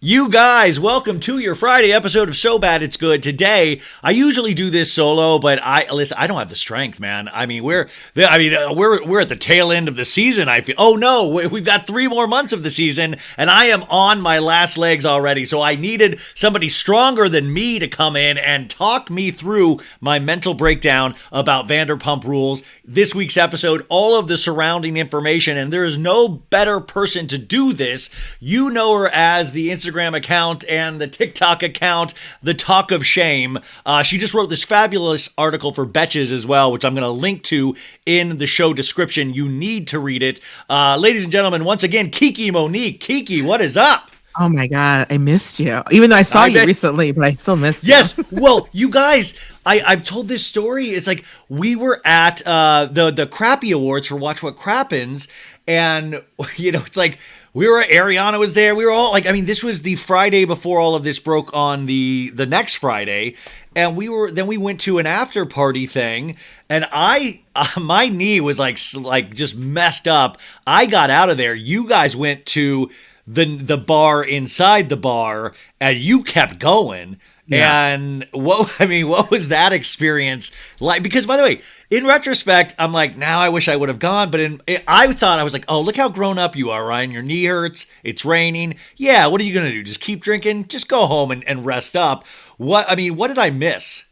You guys, welcome to your Friday episode of So Bad It's Good. Today, I usually do this solo, but I don't have the strength, man. I mean, we're at the tail end of the season. I feel. Oh no, we've got 3 more months of the season, and I am on my last legs already. So I needed somebody stronger than me to come in and talk me through my mental breakdown about Vanderpump Rules. This week's episode, all of the surrounding information, and there is no better person to do this. You know her as the Instagram account and the TikTok account, The Talk of Shame. She just wrote this fabulous article for Betches as well, which I'm going to link to in the show description. You need to read it. Ladies and gentlemen, once again, Kiki Monique. Kiki, what is up? Oh my God, I missed you. Even though I saw you recently, but I still missed you. Yes. Well, you guys, I've told this story. It's like we were at the Crappy Awards for Watch What Crappens, and it's like Ariana was there. We were all like, I mean, this was the Friday before all of this broke on the next Friday. And we went to an after party thing, and my knee was like just messed up. I got out of there. You guys went to the bar inside the bar, and you kept going. Yeah. And what was that experience like? Because, by the way, in retrospect, I'm like, now I wish I would have gone. But I was like, oh, look how grown up you are, Ryan. Your knee hurts. It's raining. Yeah, what are you going to do? Just keep drinking? Just go home and rest up. What did I miss?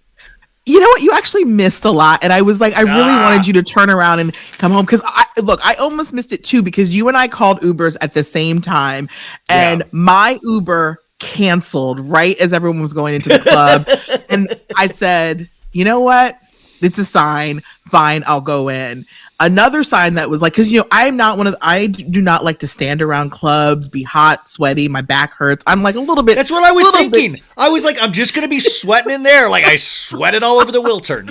You know what? You actually missed a lot. And I was like, I really wanted you to turn around and come home. Because I almost missed it too, because you and I called Ubers at the same time. And my Uber canceled right as everyone was going into the club. And I said, you know what? It's a sign. Fine, I'll go in. Another sign that was like, because I do not like to stand around clubs, be hot, sweaty, my back hurts. I'm like a little bit. That's what I was thinking. I was like, I'm just gonna be sweating in there, like I sweated all over the Wiltern,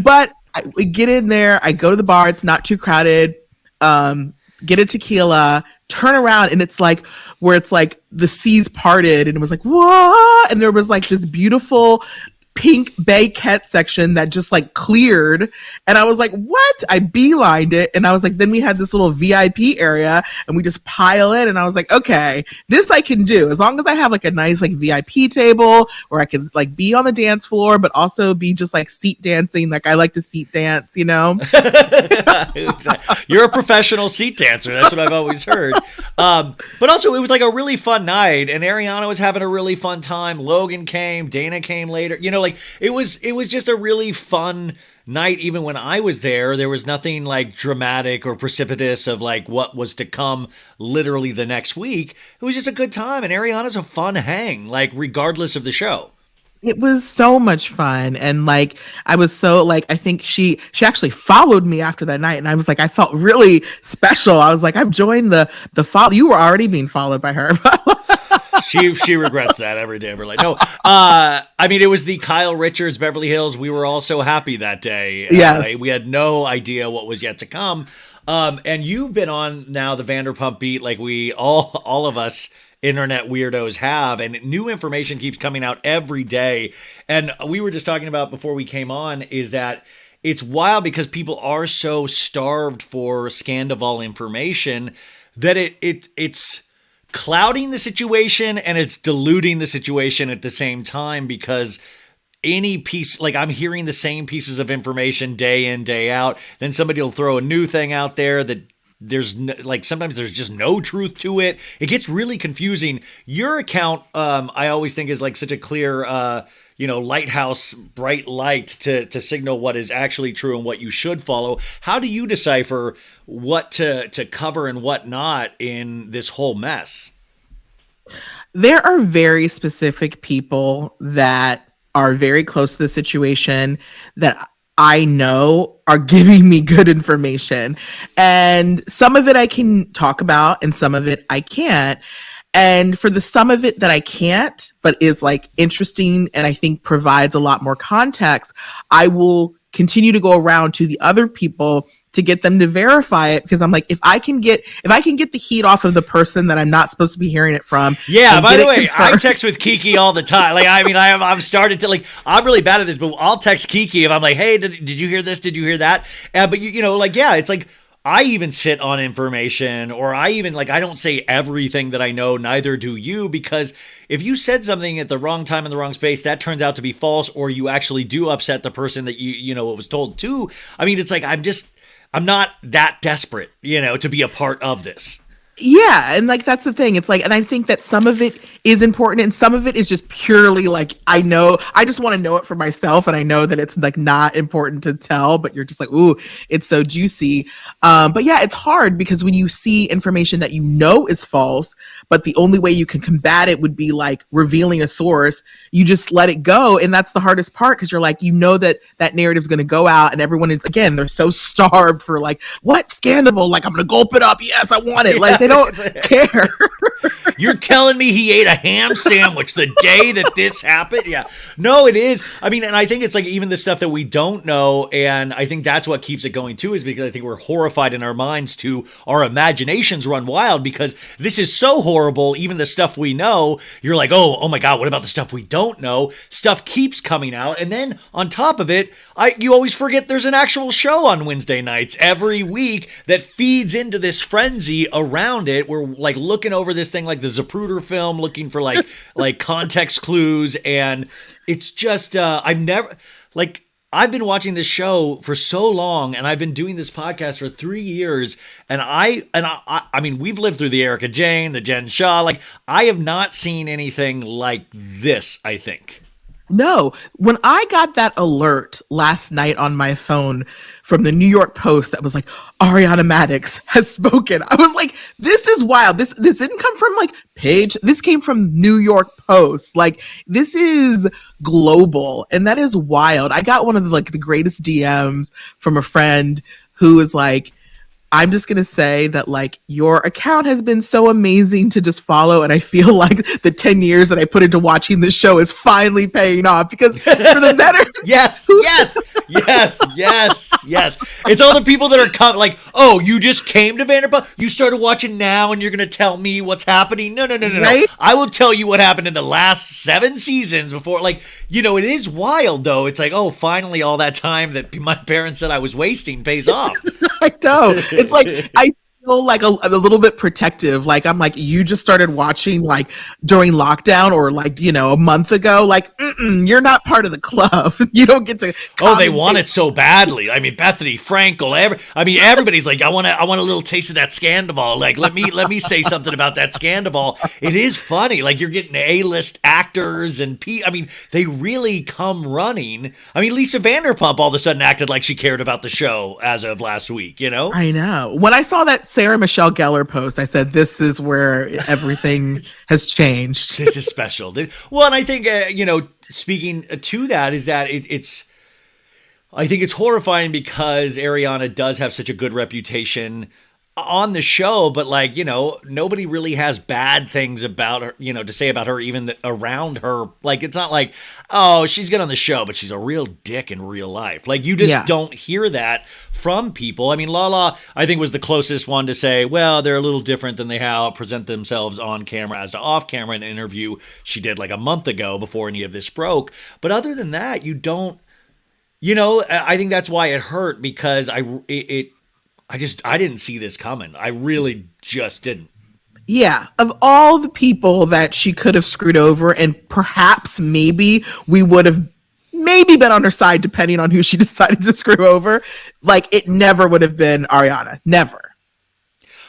But we get in there. I go to the bar. It's not too crowded. Get a tequila. Turn around, and it's like where it's like the seas parted, and it was like what? And there was like this beautiful pink Bayquette section that just like cleared, and I was like, what? I beelined it, and I was like, then we had this little VIP area, and we just pile in, and I was like, okay, this I can do as long as I have like a nice like VIP table where I can like be on the dance floor, but also be just like seat dancing. Like I like to seat dance, you know. You're a professional seat dancer. That's what I've always heard. But also, it was like a really fun night, and Ariana was having a really fun time. Logan came, Dana came later. Like it was just a really fun night. Even when I was there was nothing like dramatic or precipitous of like what was to come literally the next week. It was just a good time, and Ariana's a fun hang, like regardless of the show. It was so much fun. And like, I was so like, I think she actually followed me after that night. And I was like, I felt really special. I was like, I've joined the follow. You were already being followed by her. She regrets that every day of her life. No, I mean, it was the Kyle Richards, Beverly Hills. We were all so happy that day. Yes. We had no idea what was yet to come. And you've been on now the Vanderpump beat, like we all of us internet weirdos have, and new information keeps coming out every day. And we were just talking about before we came on is that it's wild because people are so starved for Sandoval information that it's clouding the situation and it's diluting the situation at the same time, because any piece, like I'm hearing the same pieces of information day in, day out. Then somebody will throw a new thing out there that there's sometimes there's just no truth to it. It gets really confusing. Your account, I always think is like such a clear, lighthouse, bright light to signal what is actually true and what you should follow. How do you decipher what to cover and what not in this whole mess? There are very specific people that are very close to the situation that I know are giving me good information. And some of it I can talk about and some of it I can't. And for the some of it that I can't, but is like interesting and I think provides a lot more context, I will continue to go around to the other people to get them to verify it, because I'm like, if I can get the heat off of the person that I'm not supposed to be hearing it from. Yeah, by the way, I text with Kiki all the time. Like, I mean, I've started to, like, I'm really bad at this, but I'll text Kiki if I'm like, hey, did you hear this? Did you hear that? But it's like, I even sit on information, or I even like, I don't say everything that I know, neither do you, because if you said something at the wrong time in the wrong space, that turns out to be false, or you actually do upset the person that you know, it was told to. I mean, it's like, I'm not that desperate, you know, to be a part of this. Yeah, and like that's the thing. It's like, and I think that some of it is important and some of it is just purely like, I know, I just want to know it for myself, and I know that it's like not important to tell, but you're just like, ooh, it's so juicy. But yeah, it's hard because when you see information that you know is false, but the only way you can combat it would be like revealing a source, you just let it go, and that's the hardest part because you're like, you know that that narrative's going to go out, and everyone is, again, they're so starved for like, what scandal? Like, I'm going to gulp it up. Yes, I want it. Like, they don't care. You're telling me he ate a ham sandwich the day that this happened? Yeah. No, it is. I mean, and I think it's like even the stuff that we don't know, and I think that's what keeps it going too, is because I think we're horrified in our minds to our imaginations run wild because this is so horrible. Even the stuff we know, you're like, oh my God, what about the stuff we don't know? Stuff keeps coming out. And then on top of it, you always forget there's an actual show on Wednesday nights every week that feeds into this frenzy around it. We're like looking over this thing like the Zapruder film, looking for like like context clues, and it's just I've been watching this show for so long, and I've been doing this podcast for 3 years, and I mean, we've lived through the Erica Jane, the Jen Shaw, like I have not seen anything like this, I think. No, when I got that alert last night on my phone from the New York Post that was like, Ariana Madix has spoken, I was like, this is wild. This didn't come from like Page. This came from New York Post. Like, this is global, and that is wild. I got one of the greatest DMs from a friend who was like, I'm just going to say that like your account has been so amazing to just follow. And I feel like the 10 years that I put into watching this show is finally paying off because for the better. Yes. It's all the people that are like, oh, you just came to Vanderpump. You started watching now and you're going to tell me what's happening. No. Right? I will tell you what happened in the last 7 seasons before. Like, you know, it is wild though. It's like, oh, finally all that time that my parents said I was wasting pays off. I know. It's like, I feel like a little bit protective. Like, I'm like, you just started watching like during lockdown or like, you know, a month ago. Like, you're not part of the club. You don't get to. Oh, they want it so badly. I mean, Bethany, Frankel, everybody's like, I want a little taste of that Sandoval. Like, let me say something about that Sandoval. It is funny. Like, you're getting A-list actors and I mean, they really come running. I mean, Lisa Vanderpump all of a sudden acted like she cared about the show as of last week, you know? I know. When I saw that Sarah Michelle Gellar post, I said, this is where everything has changed. This is special. Well, and I think, you know, speaking to that is that I think it's horrifying because Ariana does have such a good reputation on the show, but like, you know, nobody really has bad things about her, you know, to say about her, even around her. Like, it's not like, oh, she's good on the show, but she's a real dick in real life. Like, you just don't hear that from people. I mean, Lala, I think, was the closest one to say, well, they're a little different than they present themselves on camera as to off camera in an interview she did like a month ago before any of this broke. But other than that, you don't, you know, I think that's why it hurt, because I didn't see this coming. I really just didn't. Yeah. Of all the people that she could have screwed over, and perhaps maybe we would have maybe been on her side depending on who she decided to screw over, like, it never would have been Ariana. Never.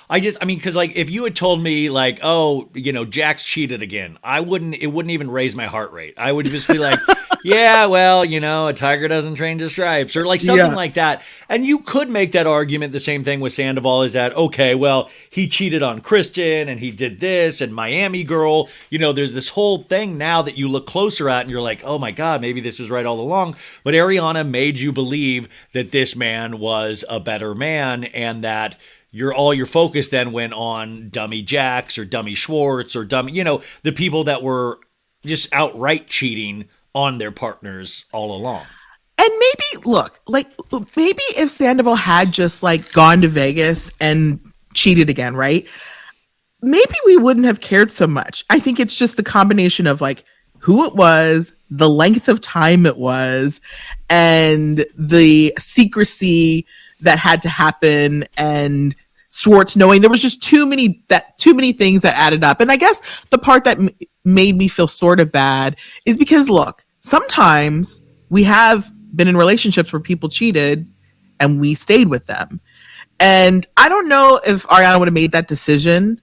I mean, because like if you had told me like, oh, you know, Jax cheated again, it wouldn't even raise my heart rate. I would just be like, yeah, well, you know, a tiger doesn't train to stripes, or like something like that. And you could make that argument. The same thing with Sandoval is that, okay, well, he cheated on Kristen and he did this, and Miami Girl, you know, there's this whole thing now that you look closer at and you're like, oh my God, maybe this was right all along. But Ariana made you believe that this man was a better man, and that all your focus then went on dummy Jax or dummy Schwartz or dummy, you know, the people that were just outright cheating on their partners all along. And maybe, look, like, maybe if Sandoval had just like gone to Vegas and cheated again, right? Maybe we wouldn't have cared so much. I think it's just the combination of like who it was, the length of time it was, and the secrecy that had to happen, and Schwartz knowing there was just too many things that added up. And I guess the part that made me feel sort of bad is because, look, sometimes we have been in relationships where people cheated and we stayed with them. And I don't know if Ariana would have made that decision,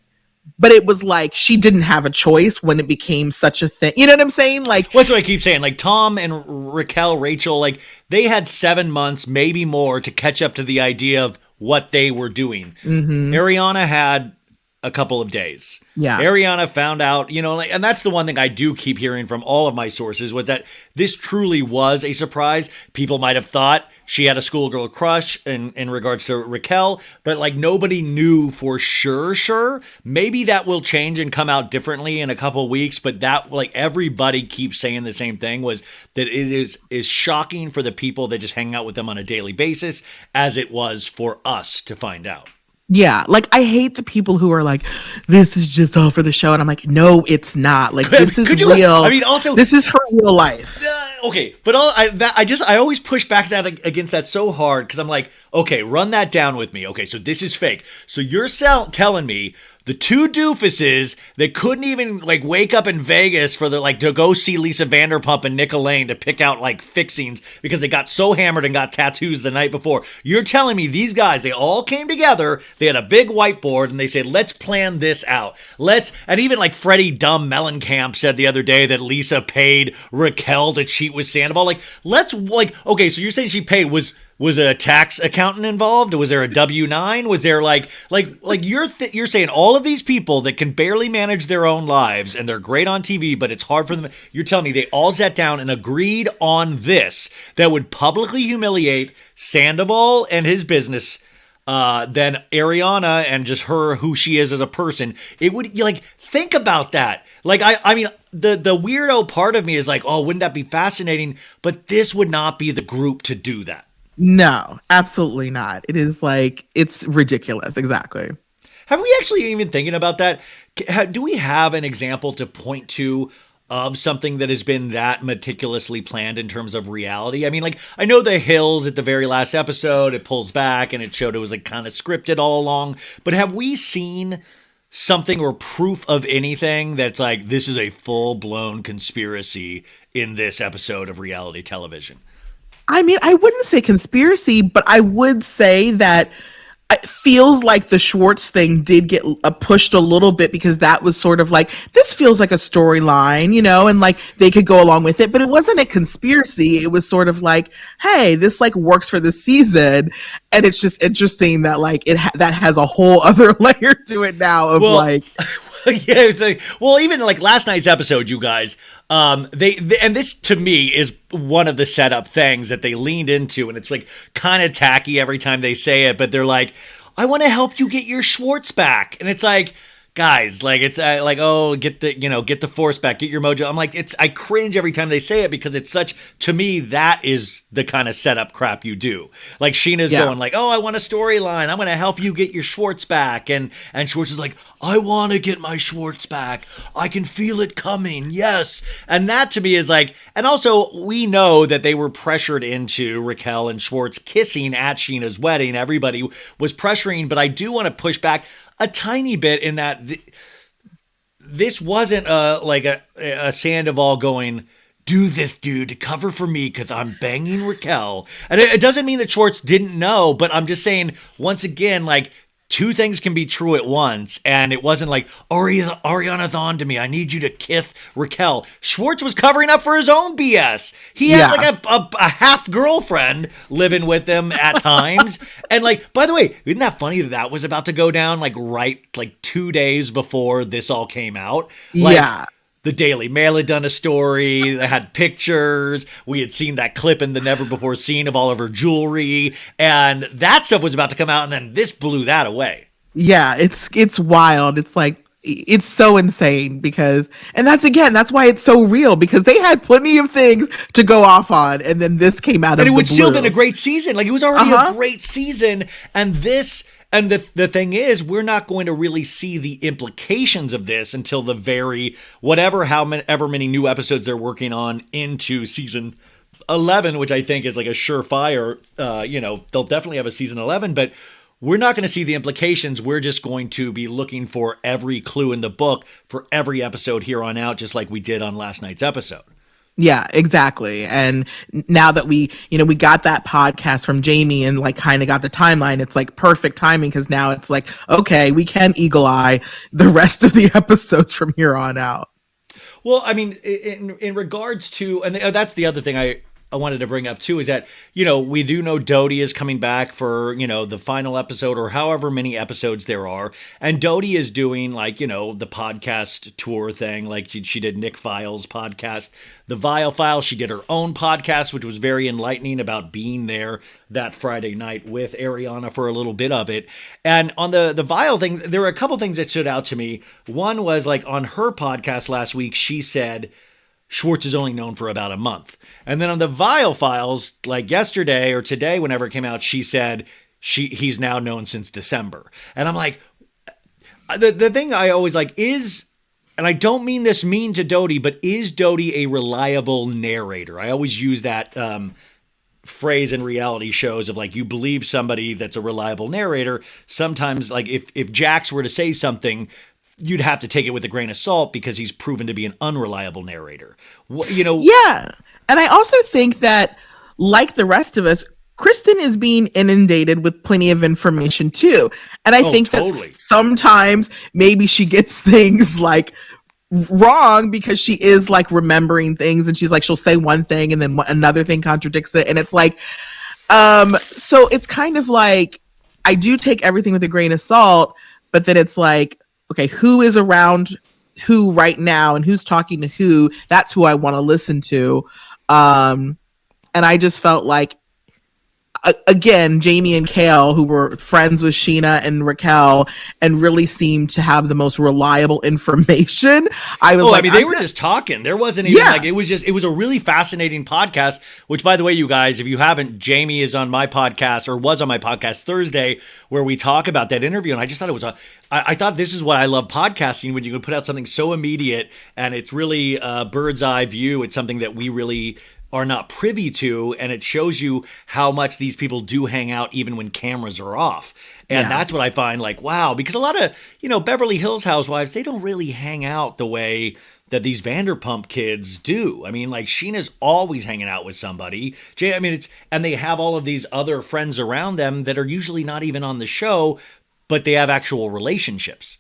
but it was like she didn't have a choice when it became such a thing. You know what I'm saying? Like, that's what I keep saying. Like, Tom and Raquel, Rachel, like, they had 7 months, maybe more, to catch up to the idea of what they were doing. Ariana had a couple of days. Yeah. Ariana found out, and that's the one thing I do keep hearing from all of my sources, was that this truly was a surprise. People might have thought she had a schoolgirl crush in regards to Raquel, but like nobody knew for sure. Maybe that will change and come out differently in a couple of weeks, but that, like, everybody keeps saying the same thing, was that it is shocking for the people that just hang out with them on a daily basis, as it was for us to find out. Yeah, like, I hate the people who are like, this is just all for the show. And I'm like, no, it's not. Like, this is real. I mean, also, this is her real life. Okay, but I always push back against that so hard, because I'm like, okay, run that down with me. Okay, so this is fake. So you're telling me the two doofuses that couldn't even, like, wake up in Vegas for to go see Lisa Vanderpump and Nick Elaine to pick out, like, fixings because they got so hammered and got tattoos the night before. You're telling me these guys, they all came together, they had a big whiteboard, and they said, let's plan this out. And even, like, Freddie Dumb Mellencamp said the other day that Lisa paid Raquel to cheat with Sandoval. Like, okay, so you're saying she paid, was a tax accountant involved? Was there a W-9? Was there like you're saying all of these people that can barely manage their own lives and they're great on TV, but it's hard for them. You're telling me they all sat down and agreed on this that would publicly humiliate Sandoval and his business, then Ariana and just her, who she is as a person. It would, think about that. Like, I mean, the weirdo part of me is like, oh, wouldn't that be fascinating? But this would not be the group to do that. No, absolutely not. It is like, it's ridiculous. Exactly. Have we actually even thinking about that? Do we have an example to point to of something that has been that meticulously planned in terms of reality? I mean, like, I know The Hills at the very last episode, it pulls back and it showed it was like kind of scripted all along. But have we seen something or proof of anything that's like, this is a full-blown conspiracy in this episode of reality television? I mean, I wouldn't say conspiracy, but I would say that it feels like the Schwartz thing did get pushed a little bit, because that was sort of like, this feels like a storyline, and like they could go along with it, but it wasn't a conspiracy. It was sort of like, hey, this like works for the season. And it's just interesting that like that has a whole other layer to it now of like. Yeah, it's like, well, even like last night's episode, you guys, they and this to me is one of the setup things that they leaned into, and it's like kind of tacky every time they say it, but they're like, I want to help you get your Schwartz back. And it's like, guys, like, it's like, oh, get the force back, get your mojo. I'm like, I cringe every time they say it, because it's such, to me, that is the kind of setup crap you do. Like, Scheana's going like, oh, I want a storyline, I'm going to help you get your Schwartz back. And Schwartz is like, I want to get my Schwartz back. I can feel it coming. Yes. And that to me is like, and also we know that they were pressured into Raquel and Schwartz kissing at Scheana's wedding. Everybody was pressuring, but I do want to push back a tiny bit in that this wasn't like a Sandoval going, do this, dude, to cover for me because I'm banging Raquel. And it doesn't mean that Schwartz didn't know, but I'm just saying, once again, like, two things can be true at once, and it wasn't like, Ariana's on to me, I need you to kiss Raquel. Schwartz was covering up for his own BS. He has like a half girlfriend living with him at times. And like, by the way, isn't that funny that was about to go down like 2 days before this all came out? Like, yeah. The Daily Mail had done a story that had pictures. We had seen that clip in the Never Before Seen of all of her jewelry. And that stuff was about to come out, and then this blew that away. Yeah, it's wild. It's like, it's so insane because, and that's why it's so real, because they had plenty of things to go off on, and then this came out of the blue. And it would still been a great season. Like, it was already a great season, and this... And the thing is, we're not going to really see the implications of this until the however many new episodes they're working on into season 11, which I think is like a surefire, they'll definitely have a season 11, but we're not going to see the implications. We're just going to be looking for every clue in the book for every episode here on out, just like we did on last night's episode. Yeah, exactly. And now that we got that podcast from Jamie and like kind of got the timeline, it's like perfect timing because now it's like, okay, we can eagle eye the rest of the episodes from here on out. Well, I mean, in regards to, and that's the other thing I wanted to bring up too, is that, we do know Doute is coming back for, the final episode or however many episodes there are. And Doute is doing like, the podcast tour thing. Like she did Nick Vile's podcast, The Vile File. She did her own podcast, which was very enlightening about being there that Friday night with Ariana for a little bit of it. And on the Vile thing, there were a couple things that stood out to me. One was like on her podcast last week, she said, Schwartz is only known for about a month. And then on the Vile Files, like yesterday or today, whenever it came out, she said he's now known since December. And I'm like, the thing I always like is, and I don't mean this mean to Doute, but is Doute a reliable narrator? I always use that phrase in reality shows of like, you believe somebody that's a reliable narrator. Sometimes like if Jax were to say something, you'd have to take it with a grain of salt because he's proven to be an unreliable narrator. Yeah. And I also think that, like the rest of us, Kristen is being inundated with plenty of information too. And I think that sometimes maybe she gets things like wrong because she is like remembering things and she's like, she'll say one thing and then another thing contradicts it. And it's like, so it's kind of like, I do take everything with a grain of salt, but then it's like, okay, who is around who right now and who's talking to who? That's who I want to listen to. And I just felt like, again, Jamie and Kale, who were friends with Scheana and Raquel and really seemed to have the most reliable information. They were just talking. There wasn't even it was a really fascinating podcast, which by the way, you guys, if you haven't, Jamie is on my podcast or was on my podcast Thursday where we talk about that interview. And I just thought it was I thought this is what I love podcasting, when you can put out something so immediate and it's really a bird's eye view. It's something that we really are not privy to, and it shows you how much these people do hang out even when cameras are off. And that's what I find like, wow, because a lot of, Beverly Hills housewives, they don't really hang out the way that these Vanderpump kids do. I mean, like Scheana's always hanging out with somebody. And they have all of these other friends around them that are usually not even on the show, but they have actual relationships.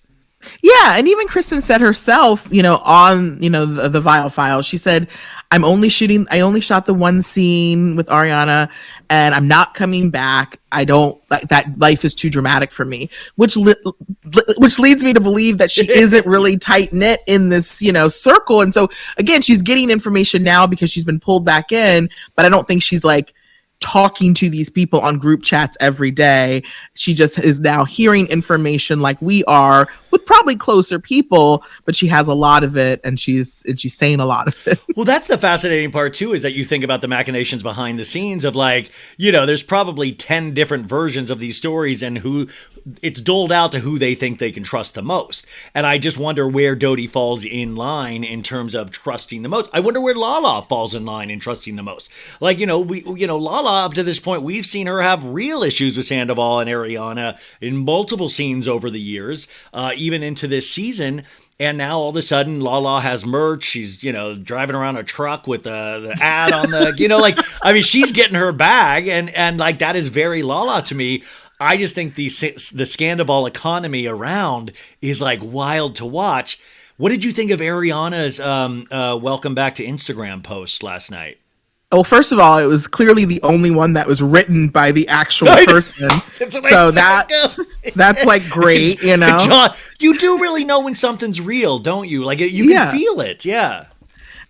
Yeah, and even Kristen said herself, on, the Vile File, she said, I only shot the one scene with Ariana and I'm not coming back. I don't like that. Life is too dramatic for me, which leads me to believe that she isn't really tight knit in this, circle. And so again, she's getting information now because she's been pulled back in, but I don't think she's like talking to these people on group chats every day. She just is now hearing information like we are with probably closer people, but she has a lot of it and she's saying a lot of it. Well, that's the fascinating part too, is that you think about the machinations behind the scenes of like, there's probably 10 different versions of these stories and who it's doled out to who they think they can trust the most. And I just wonder where Doute falls in line in terms of trusting the most. I wonder where Lala falls in line in trusting the most. Like, Lala, up to this point, we've seen her have real issues with Sandoval and Ariana in multiple scenes over the years, even into this season. And now all of a sudden, Lala has merch. She's, driving around a truck with the ad on the, she's getting her bag. And like, that is very Lala to me. I just think the Sandoval economy around is like wild to watch. What did you think of Ariana's welcome back to Instagram post last night? Well, first of all, it was clearly the only one that was written by the actual person. So that's like great, John, you do really know when something's real, don't you? Like you can feel it, yeah.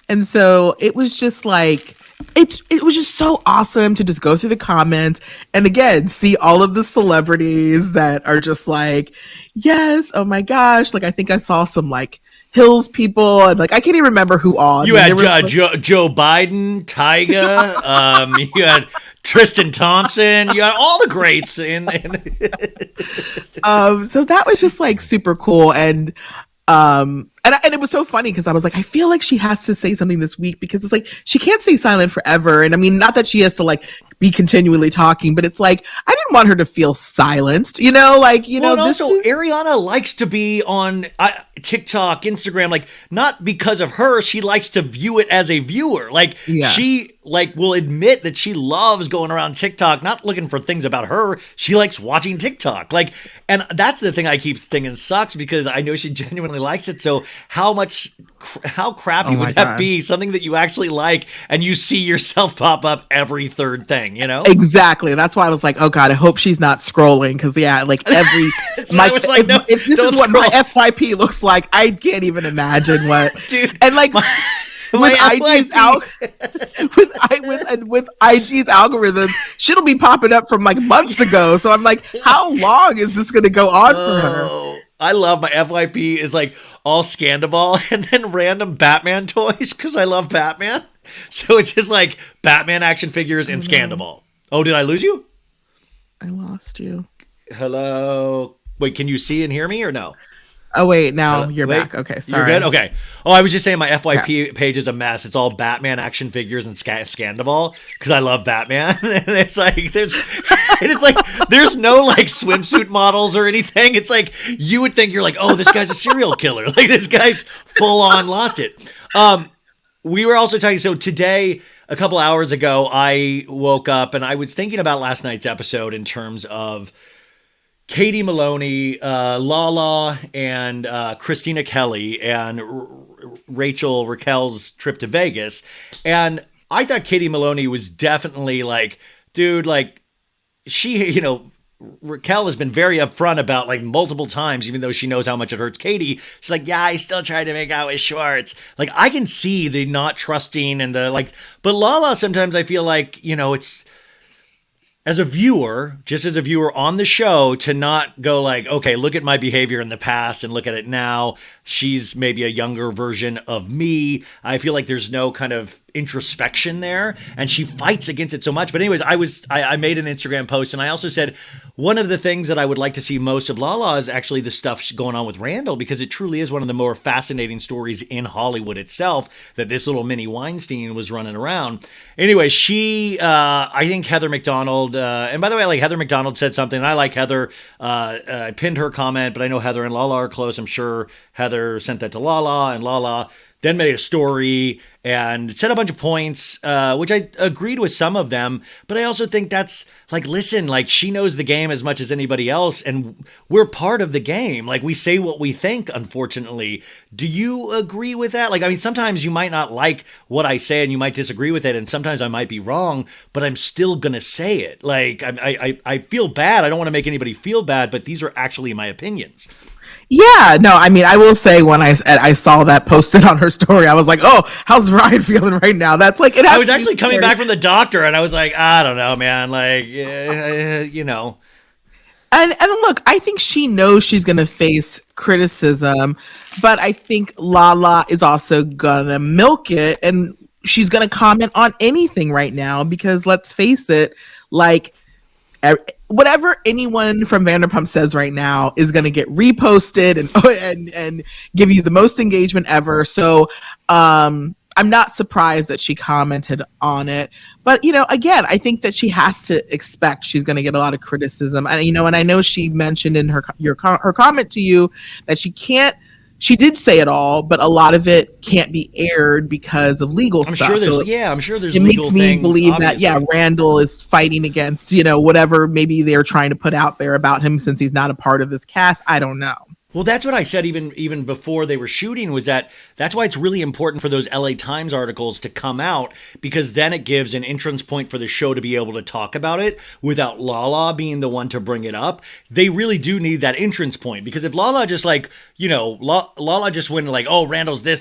And so it was just like, it was just so awesome to just go through the comments and again see all of the celebrities that are just like, yes, oh my gosh, like I think I saw some like Hills people and like I can't even remember who all. You had Joe Biden, Tyga, you had Tristan Thompson, you had all the greats in. So that was just like super cool, and And it was so funny because I was like, I feel like she has to say something this week because it's like she can't stay silent forever. And I mean, not that she has to like be continually talking, but it's like I didn't want her to feel silenced, like and also Ariana likes to be on TikTok, Instagram, like not because of her. She likes to view it as a viewer. Like she will admit that she loves going around TikTok, not looking for things about her. She likes watching TikTok. Like, and that's the thing I keep thinking sucks because I know she genuinely likes it. So how crappy would that be? Something that you actually like and you see yourself pop up every third thing, Exactly. That's why I was like, oh God, I hope she's not scrolling. Cause like every, if this is what my FYP looks like, I can't even imagine what, dude. And like, with IG's algorithm, shit'll be popping up from like months ago. So I'm like, how long is this going to go on for her? I love my FYP is like all Sandoval and then random Batman toys because I love Batman. So it's just like Batman action figures and Sandoval. Oh, did I lose you? I lost you. Hello. Wait, can you see and hear me or no? Oh, wait, now you're back. Okay, sorry. You're good? Okay. Oh, I was just saying my FYP page is a mess. It's all Batman action figures and Sandoval because I love Batman. And it's like, there's no like swimsuit models or anything. It's like, you would think you're like, oh, this guy's a serial killer. Like this guy's full on lost it. We were also talking, so today, a couple hours ago, I woke up and I was thinking about last night's episode in terms of Katie Maloney, Lala, and Kristina Kelly, and Raquel's trip to Vegas. And I thought Katie Maloney was definitely like, dude, like, she, Raquel has been very upfront about like multiple times, even though she knows how much it hurts Katie. She's like, yeah, I still try to make out with Schwartz. Like, I can see the not trusting and the like, but Lala, sometimes I feel like, it's, as a viewer on the show, to not go like, okay, look at my behavior in the past and look at it now. She's maybe a younger version of me. I feel like there's no kind of introspection there, and she fights against it so much. But anyways, I made an Instagram post, and I also said one of the things that I would like to see most of Lala is actually the stuff going on with Randall, because it truly is one of the more fascinating stories in Hollywood itself, that this little mini Weinstein was running around. Anyway, I think Heather McDonald, and by the way, like Heather McDonald said something, and I like Heather. I pinned her comment, but I know Heather and Lala are close. I'm sure Heather sent that to Lala, and Lala then made a story and said a bunch of points, which I agreed with some of them. But I also think that's like, listen, like she knows the game as much as anybody else, and we're part of the game. Like we say what we think, unfortunately. Do you agree with that? Like, I mean, sometimes you might not like what I say and you might disagree with it, and sometimes I might be wrong, but I'm still going to say it. Like, I feel bad. I don't want to make anybody feel bad, but these are actually my opinions. Yeah, no, I mean, I will say when I saw that posted on her story, I was like, oh, how's Ryan feeling right now? That's like, I was actually coming back from the doctor and I was like, I don't know, man. Like, And look, I think she knows she's going to face criticism, but I think Lala is also going to milk it, and she's going to comment on anything right now because let's face it, like, whatever anyone from Vanderpump says right now is going to get reposted and give you the most engagement ever. So I'm not surprised that she commented on it. But, again, I think that she has to expect she's going to get a lot of criticism. And, and I know she mentioned in her comment to you that she did say it all, but a lot of it can't be aired because of legal stuff. I'm sure there's it legal makes me things, believe obviously. that, Randall is fighting against, whatever maybe they're trying to put out there about him since he's not a part of this cast. I don't know. Well, that's what I said even before they were shooting, was that's why it's really important for those LA Times articles to come out, because then it gives an entrance point for the show to be able to talk about it without Lala being the one to bring it up. They really do need that entrance point, because if Lala just like, Lala just went like, oh, Randall's this,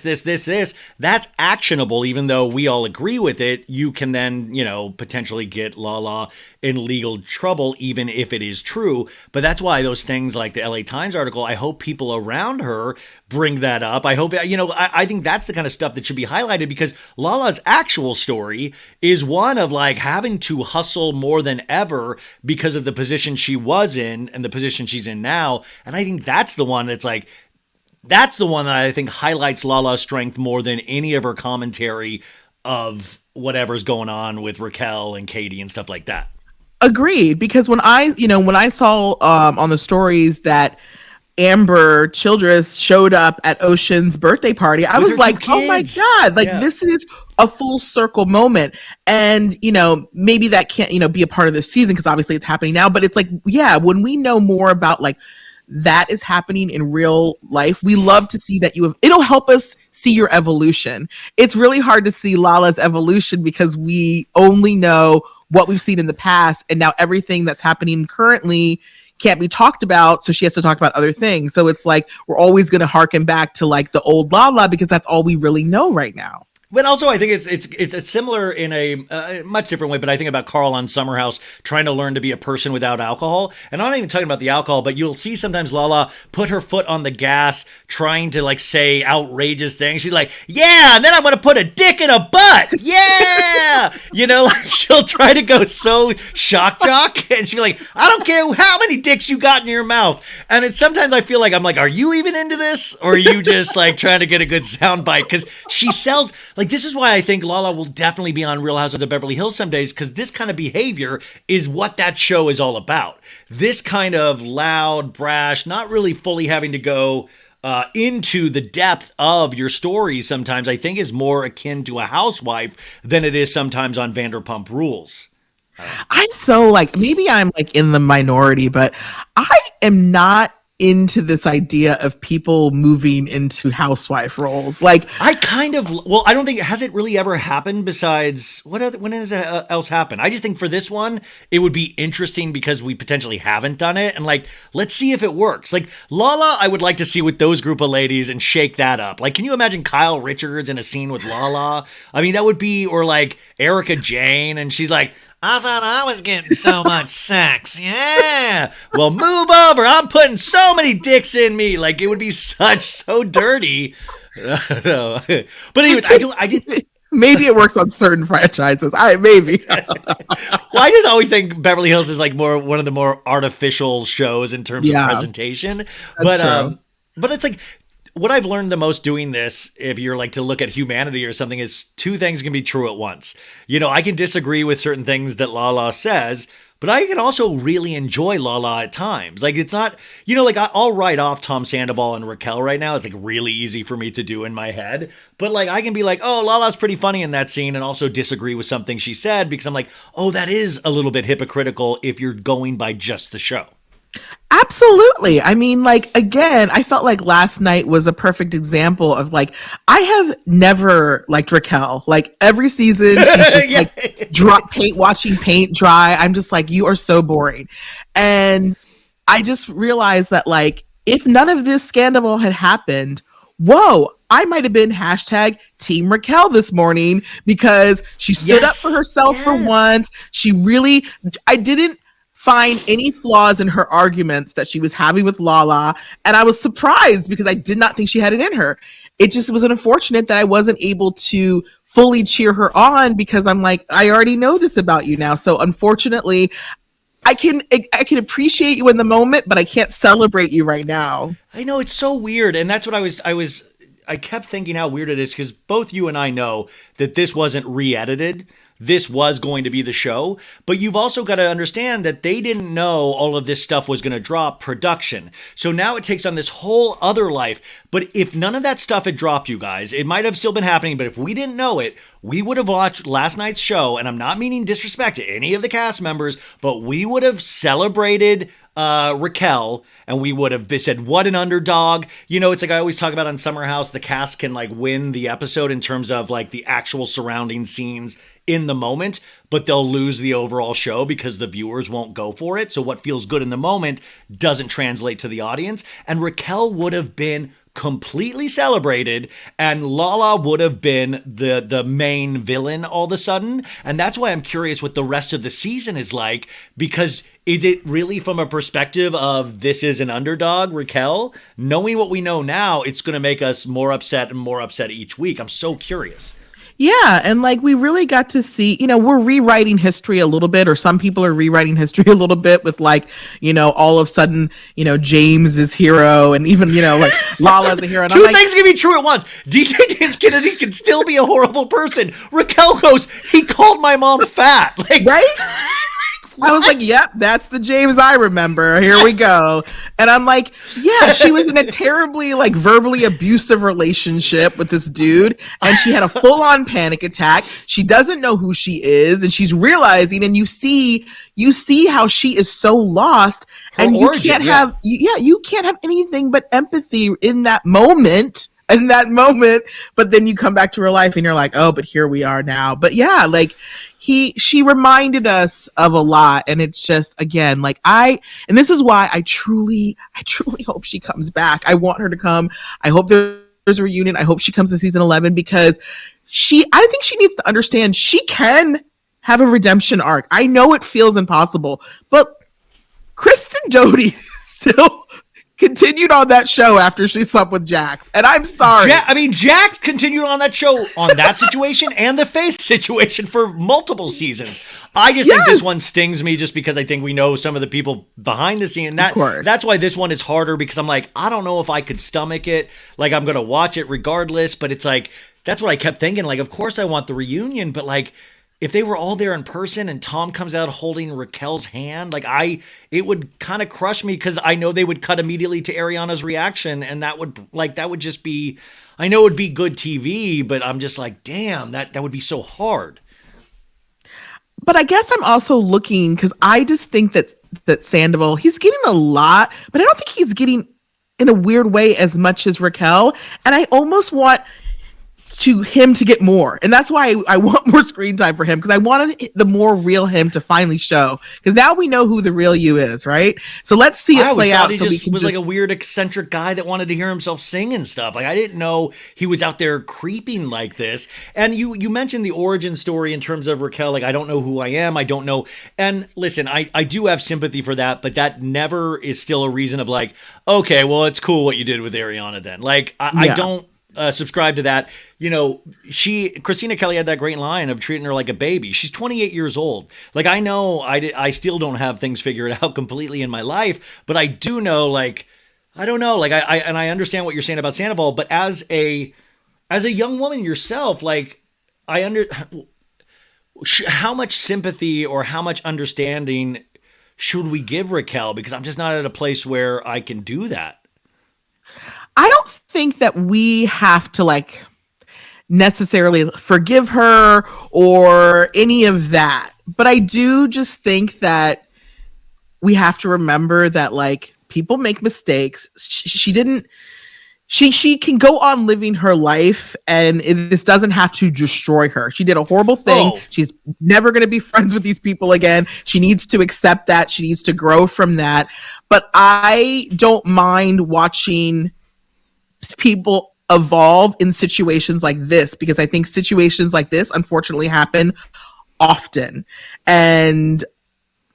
that's actionable, even though we all agree with it. You can then, potentially get Lala in legal trouble, even if it is true. But that's why those things like the LA Times article, I hope people around her bring that up. I hope, I think that's the kind of stuff that should be highlighted, because Lala's actual story is one of like having to hustle more than ever because of the position she was in and the position she's in now. And I think that's the one that's like, that's the one that I think highlights Lala's strength more than any of her commentary of whatever's going on with Raquel and Katie and stuff like that. Agreed. Because when I saw on the stories that Amber Childress showed up at Ocean's birthday party, I was like, oh my God, like this is a full circle moment. And, maybe that can't, be a part of the season because obviously it's happening now. But it's like, yeah, when we know more about like that is happening in real life, we love to see that it'll help us see your evolution. It's really hard to see Lala's evolution because we only know what we've seen in the past. And now everything that's happening currently can't be talked about. So she has to talk about other things. So it's like, we're always going to harken back to like the old Lala because that's all we really know right now. But also, I think it's similar in a much different way. But I think about Carl on Summer House trying to learn to be a person without alcohol. And I'm not even talking about the alcohol, but you'll see sometimes Lala put her foot on the gas, trying to like say outrageous things. She's like, "Yeah, and then I'm gonna put a dick in a butt." Yeah, like she'll try to go so shock jock, and she'll be like, "I don't care how many dicks you got in your mouth." And it's sometimes I feel like I'm like, "Are you even into this, or are you just like trying to get a good sound bite?" Because she sells. Like, this is why I think Lala will definitely be on Real Housewives of Beverly Hills some days, because this kind of behavior is what that show is all about. This kind of loud, brash, not really fully having to go into the depth of your stories sometimes, I think is more akin to a housewife than it is sometimes on Vanderpump Rules. I'm so like, maybe I'm like in the minority, but I am not into this idea of people moving into housewife roles. Like, I don't think, has it really ever happened besides, when has it else happened? I just think for this one, it would be interesting because we potentially haven't done it. And like, let's see if it works. Like Lala, I would like to see with those group of ladies and shake that up. Like, can you imagine Kyle Richards in a scene with Lala? I mean, that would be, or like Erica Jane. And she's like, "I thought I was getting so much sex. Yeah. Well, move over. I'm putting so many dicks in me." Like, it would be so dirty. I don't know. But anyway, I did. Maybe it works on certain franchises. Maybe. Well, I just always think Beverly Hills is like one of the more artificial shows in terms of presentation. But it's like, what I've learned the most doing this, if you're like to look at humanity or something, is two things can be true at once. I can disagree with certain things that Lala says, but I can also really enjoy Lala at times. Like, it's not, like I'll write off Tom Sandoval and Raquel right now. It's like really easy for me to do in my head. But like, I can be like, oh, Lala's pretty funny in that scene, and also disagree with something she said because I'm like, oh, that is a little bit hypocritical if you're going by just the show. Absolutely. I mean, like, again, I felt like last night was a perfect example of like, I have never liked Raquel. Like, every season she's just like watching paint dry. I'm just like, you are so boring. And I just realized that like, if none of this scandal had happened, whoa, I might have been hashtag Team Raquel this morning because she stood up for herself for once. I didn't find any flaws in her arguments that she was having with Lala. And I was surprised because I did not think she had it in her. It just was unfortunate that I wasn't able to fully cheer her on because I'm like, I already know this about you now. So unfortunately, I can appreciate you in the moment, but I can't celebrate you right now. I know, it's so weird. And that's what I kept thinking how weird it is because both you and I know that this wasn't re-edited. This was going to be the show, but you've also got to understand that they didn't know all of this stuff was going to drop production. So now it takes on this whole other life. But if none of that stuff had dropped, you guys, it might have still been happening. But if we didn't know it, we would have watched last night's show. And I'm not meaning disrespect to any of the cast members, but we would have celebrated Raquel, and we would have said, what an underdog. It's like I always talk about on Summer House, the cast can like win the episode in terms of like the actual surrounding scenes in the moment, but they'll lose the overall show because the viewers won't go for it. So what feels good in the moment doesn't translate to the audience. And Raquel would have been completely celebrated, and Lala would have been the main villain all of a sudden. And that's why I'm curious what the rest of the season is like, because is it really from a perspective of this is an underdog, Raquel? Knowing what we know now, it's going to make us more upset and more upset each week. I'm so curious. Yeah, and like we really got to see, we're rewriting history a little bit, or some people are rewriting history a little bit with like, all of a sudden, James is hero, and even, like Lala's a hero. And Two things can be true at once. DJ James Kennedy can still be a horrible person. Raquel goes, he called my mom fat. Like, right? I was like, yep, that's the James I remember. Here we go. And I'm like, yeah, she was in a terribly like verbally abusive relationship with this dude. And she had a full on panic attack. She doesn't know who she is. And she's realizing, and you see how she is so lost. Her and origin, you can't have anything but empathy in that moment. But then you come back to her life and you're like, oh, but here we are now. But yeah, like she reminded us of a lot. And it's just, again, like and this is why I truly hope she comes back. I want her to come. I hope there's a reunion. I hope she comes in season 11 because I think she needs to understand she can have a redemption arc. I know it feels impossible, but Kristen Doute still continued on that show after she slept with Jax. And I'm sorry. Jax continued on that show on that situation and the Faith situation for multiple seasons. I just think this one stings me just because I think we know some of the people behind the scene. That's why this one is harder, because I'm like, I don't know if I could stomach it. Like, I'm going to watch it regardless, but it's like, that's what I kept thinking. Like, of course I want the reunion, but like, if they were all there in person and Tom comes out holding Raquel's hand, like it would kind of crush me, because I know they would cut immediately to Ariana's reaction, and that would just be, I know it would be good TV, but I'm just like, damn, that would be so hard. But I guess I'm also looking, because I just think that Sandoval, he's getting a lot, but I don't think he's getting in a weird way as much as Raquel, and I almost want him to get more, and that's why I want more screen time for him, because I wanted the more real him to finally show, because now we know who the real you is, right? So let's see it play out. He was like a weird eccentric guy that wanted to hear himself sing and stuff. Like, I didn't know he was out there creeping like this. And you mentioned the origin story in terms of Raquel, like, I don't know who I am, I don't know. And listen, I do have sympathy for that, but that never is still a reason of like, okay, well, it's cool what you did with Ariana then. Like, I don't subscribe to that. Kristina Kelly had that great line of treating her like a baby. She's 28 years old. Like, I know I still don't have things figured out completely in my life, but I do know, like, I don't know, like, I understand what you're saying about Sandoval, but as a young woman yourself, like, how much sympathy or how much understanding should we give Raquel? Because I'm just not at a place where I can do that. I don't think that we have to like necessarily forgive her or any of that. But I do just think that we have to remember that like people make mistakes. She can go on living her life, and this doesn't have to destroy her. She did a horrible thing. She's never going to be friends with these people again. She needs to accept that. She needs to grow from that. But I don't mind watching people evolve in situations like this, because I think situations like this unfortunately happen often, and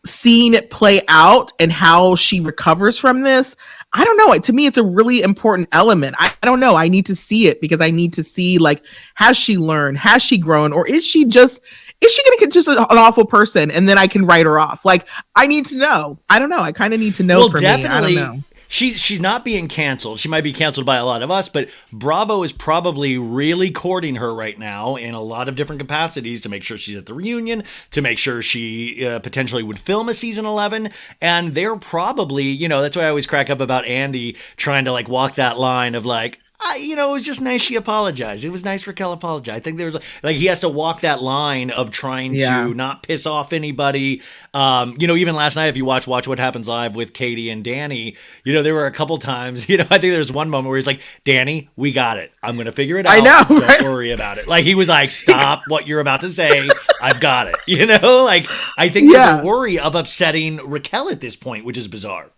seeing it play out and how she recovers from this, I don't know, to me it's a really important element. I don't know, I need to see it, because I need to see, like, has she learned, has she grown, or is she going to get just an awful person and then I can write her off? Like, I need to know. I don't know, I kind of need to know. For definitely. Me I don't know. She's not being canceled. She might be canceled by a lot of us, but Bravo is probably really courting her right now in a lot of different capacities to make sure she's at the reunion, to make sure she potentially would film a season 11. And they're probably, that's why I always crack up about Andy trying to like walk that line of like, it was just nice she apologized. It was nice Raquel apologized. I think there's like he has to walk that line of trying to not piss off anybody. Even last night, if you watch What Happens Live with Katie and Danny, there were a couple times, I think there's one moment where he's like, Danny, we got it. I'm going to figure it out. I know. Don't worry about it. Like, he was like, stop what you're about to say. I've got it. Like, I think there's a worry of upsetting Raquel at this point, which is bizarre.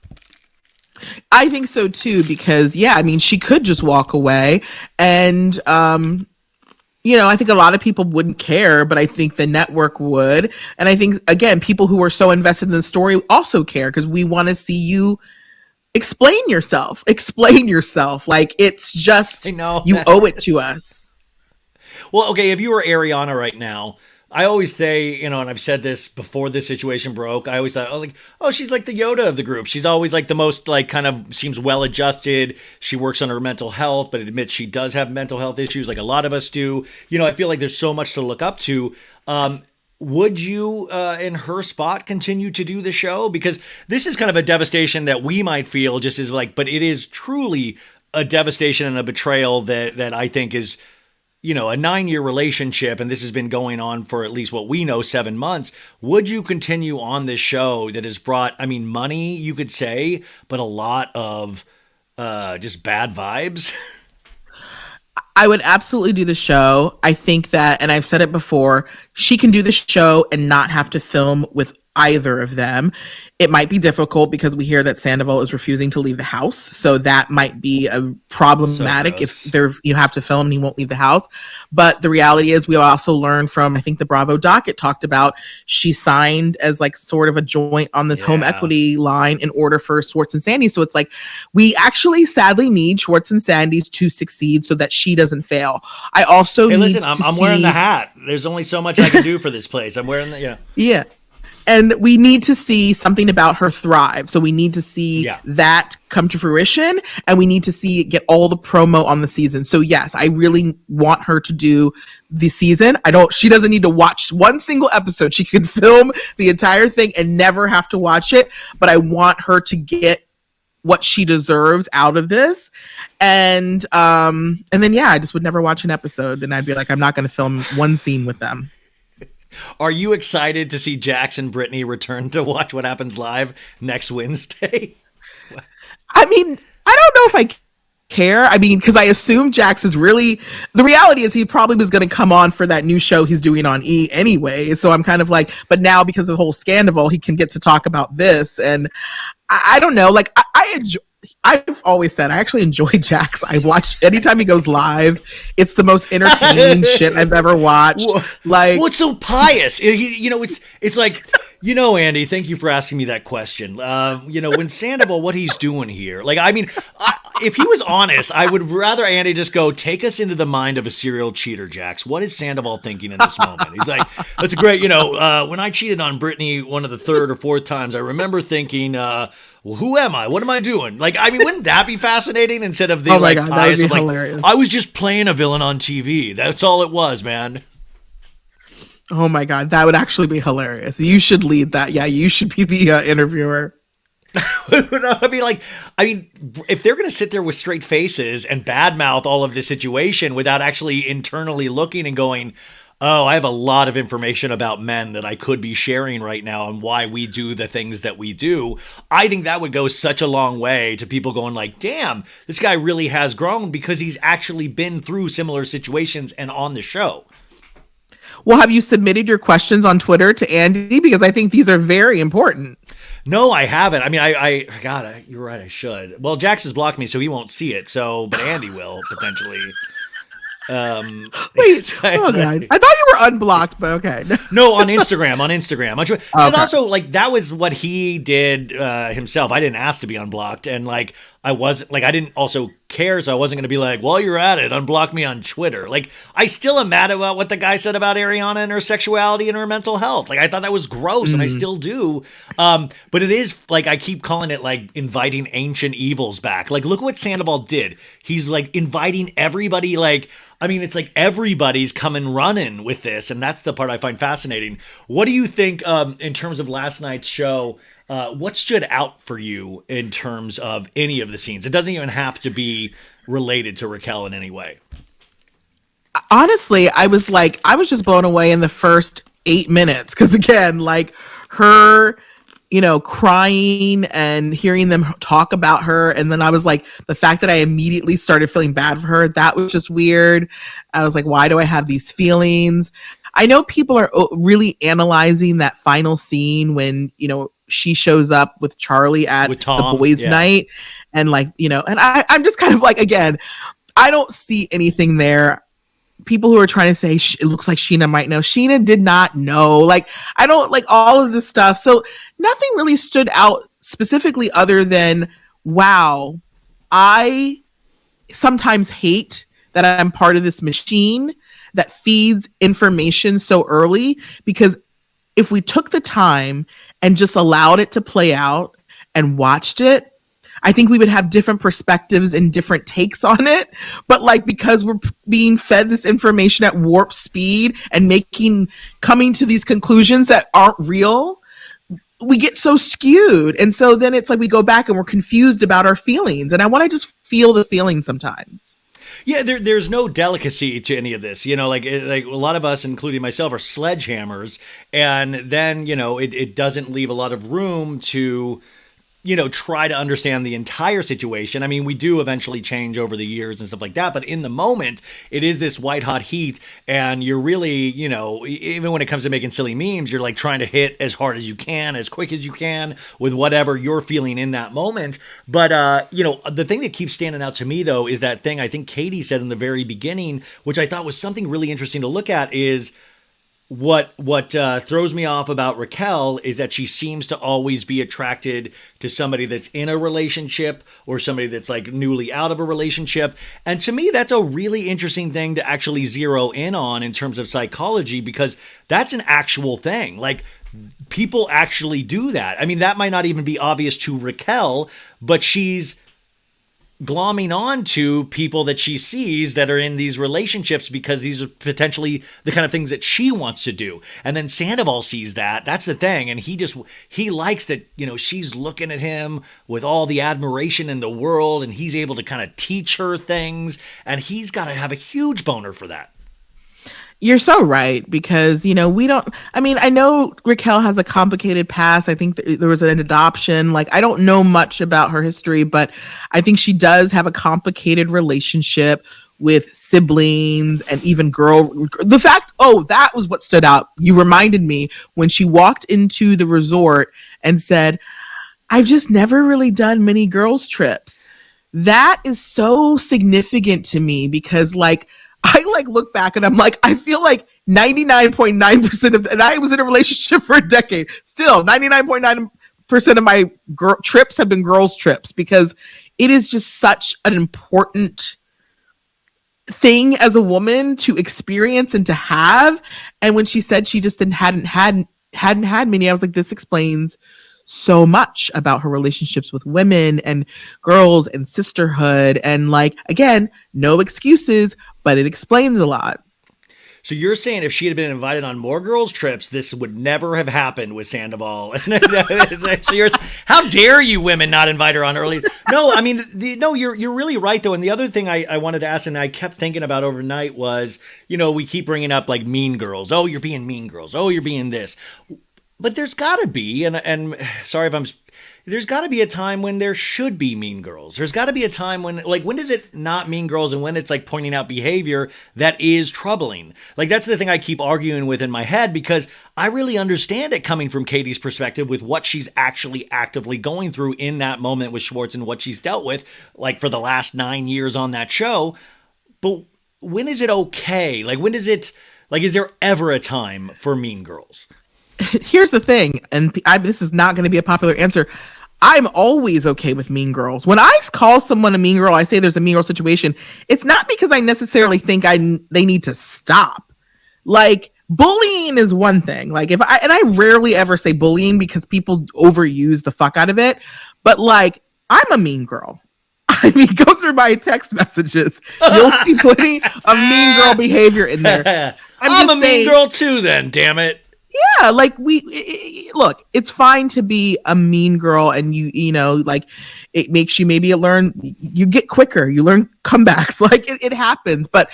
I think so too, because she could just walk away, and I think a lot of people wouldn't care, but I think the network would, and I think again people who are so invested in the story also care, because we want to see you explain yourself. Like, it's just, you owe it to us. Well, okay, if you were Ariana right now, I always say, and I've said this before this situation broke. I always thought, oh, she's like the Yoda of the group. She's always like the most, like, kind of seems well adjusted. She works on her mental health, but admits she does have mental health issues, like a lot of us do. I feel like there's so much to look up to. Would you, in her spot, continue to do the show? Because this is kind of a devastation that we might feel just as like, but it is truly a devastation and a betrayal that I think is, a 9-year relationship, and this has been going on for at least what we know, 7 months. Would you continue on this show that has brought, money, you could say, but a lot of just bad vibes? I would absolutely do the show. I think that, and I've said it before, she can do the show and not have to film with either of them. It might be difficult because we hear that Sandoval is refusing to leave the house. So that might be a problematic if you have to film and he won't leave the house. But the reality is we also learned from, I think the Bravo docket talked about, she signed as like sort of a joint on this home equity line in order for Schwartz and Sandy. So it's like, we actually sadly need Schwartz and Sandy's to succeed so that she doesn't fail. I also I'm wearing the hat. There's only so much I can do for this place. I'm wearing the, Yeah. And we need to see something about her thrive. So we need to see that come to fruition, and we need to see it get all the promo on the season. So yes, I really want her to do the season. She doesn't need to watch one single episode. She can film the entire thing and never have to watch it. But I want her to get what she deserves out of this. And then, I just would never watch an episode. And I'd be like, I'm not going to film one scene with them. Are you excited to see Jax and Brittany return to Watch What Happens Live next Wednesday? I don't know if I care. Because I assume Jax is really, the reality is he probably was going to come on for that new show he's doing on E anyway. So I'm kind of like, but now because of the whole Sandoval, he can get to talk about this. And I don't know, like I've always said I actually enjoy Jax. I watch anytime he goes live. It's the most entertaining shit I've ever watched. Like, it's so pious. It's like, Andy, thank you for asking me that question. When Sandoval, what he's doing here, if he was honest, I would rather Andy just go take us into the mind of a serial cheater, Jax. What is Sandoval thinking in this moment? He's like, that's a great, when I cheated on Brittany one of the third or fourth times, I remember thinking, well, who am I? What am I doing? Wouldn't that be fascinating instead of the God, that would be hilarious. I was just playing a villain on TV. That's all it was, man. Oh my God, that would actually be hilarious. You should lead that. Yeah, you should be the interviewer. If they're going to sit there with straight faces and badmouth all of the situation without actually internally looking and going, oh, I have a lot of information about men that I could be sharing right now and why we do the things that we do, I think that would go such a long way to people going like, damn, this guy really has grown because he's actually been through similar situations and on the show. Well, have you submitted your questions on Twitter to Andy? Because I think these are very important. No, I haven't. God, you're right. I should. Well, Jax has blocked me, so he won't see it. But Andy will potentially. Wait, oh God. I thought you were unblocked, but okay. No, on Instagram. And also, that was what he did himself. I didn't ask to be unblocked, and I wasn't I didn't also care, so I wasn't going to be like, while you're at it, unblock me on Twitter. I still am mad about what the guy said about Ariana and her sexuality and her mental health. I thought that was gross, and I still do. But it is I keep calling it inviting ancient evils back. Look what Sandoval did. He's inviting everybody. It's everybody's coming running with this, and that's the part I find fascinating. What do you think in terms of last night's show? What stood out for you in terms of any of the scenes? It doesn't even have to be related to Raquel in any way. Honestly, I was just blown away in the first 8 minutes. Because again, her, crying and hearing them talk about her. And then I was the fact that I immediately started feeling bad for her, that was just weird. I was like, why do I have these feelings? I know people are really analyzing that final scene when, she shows up with Charli at the boys' night. And and I'm just kind of again, I don't see anything there. People who are trying to say it looks like Scheana might know. Scheana did not know. I don't all of this stuff. So nothing really stood out specifically other than, wow, I sometimes hate that I'm part of this machine that feeds information so early, because if we took the time and just allowed it to play out and watched it, I think we would have different perspectives and different takes on it. But like, because we're being fed this information at warp speed and coming to these conclusions that aren't real, we get so skewed. And so then it's like we go back and we're confused about our feelings. And I want to just feel the feeling sometimes. Yeah, there's no delicacy to any of this. You know, like a lot of us, including myself, are sledgehammers. And then, you know, it doesn't leave a lot of room to, you know, try to understand the entire situation. I mean, we do eventually change over the years and stuff like that, but in the moment, it is this white hot heat, and you're really, you know, even when it comes to making silly memes, you're like trying to hit as hard as you can, as quick as you can, with whatever you're feeling in that moment. But, you know, the thing that keeps standing out to me, though, is that thing I think Katie said in the very beginning, which I thought was something really interesting to look at, is what throws me off about Raquel is that she seems to always be attracted to somebody that's in a relationship or somebody that's like newly out of a relationship. And to me, that's a really interesting thing to actually zero in on in terms of psychology, because that's an actual thing. Like, people actually do that. I mean, that might not even be obvious to Raquel, but she's glomming on to people that she sees that are in these relationships because these are potentially the kind of things that she wants to do. And then Sandoval sees that. That's the thing. And he likes that, you know, she's looking at him with all the admiration in the world, and he's able to kind of teach her things, and he's got to have a huge boner for that. You're so right, because, you know, I know Raquel has a complicated past. I think there was an adoption. Like, I don't know much about her history, but I think she does have a complicated relationship with siblings and even that was what stood out. You reminded me when she walked into the resort and said, I've just never really done many girls trips. That is so significant to me, because like, I like look back and I'm like, I feel like 99.9% of, and I was in a relationship for a decade, still 99.9% of my trips have been girls trips, because it is just such an important thing as a woman to experience and to have. And when she said she just hadn't had many, I was like, this explains so much about her relationships with women and girls and sisterhood. And like, again, no excuses, but it explains a lot. So you're saying if she had been invited on more girls' trips, this would never have happened with Sandoval? How dare you women not invite her on early? No, I mean, you're really right, though. And the other thing I wanted to ask, and I kept thinking about overnight, was, you know, we keep bringing up like Mean Girls. Oh, you're being Mean Girls. Oh, you're being this. But there's got to be, and sorry if I'm, there's got to be a time when there should be Mean Girls. There's got to be a time when, like, when is it not Mean Girls and when it's like pointing out behavior that is troubling? Like, that's the thing I keep arguing with in my head, because I really understand it coming from Katie's perspective with what she's actually actively going through in that moment with Schwartz and what she's dealt with, like, for the last 9 years on that show. But when is it okay? Like, when is it, like, is there ever a time for Mean Girls? Here's the thing, and this is not going to be a popular answer. I'm always okay with Mean Girls. When I call someone a mean girl, I say there's a mean girl situation. It's not because I necessarily think they need to stop. Like, bullying is one thing. Like, I rarely ever say bullying because people overuse the fuck out of it. But like, I'm a mean girl. I mean, go through my text messages. You'll see plenty of mean girl behavior in there. I'm a mean girl too, then, damn it. Yeah, like look, it's fine to be a mean girl, and you know, like, it makes you maybe you get quicker, you learn comebacks, like it happens. But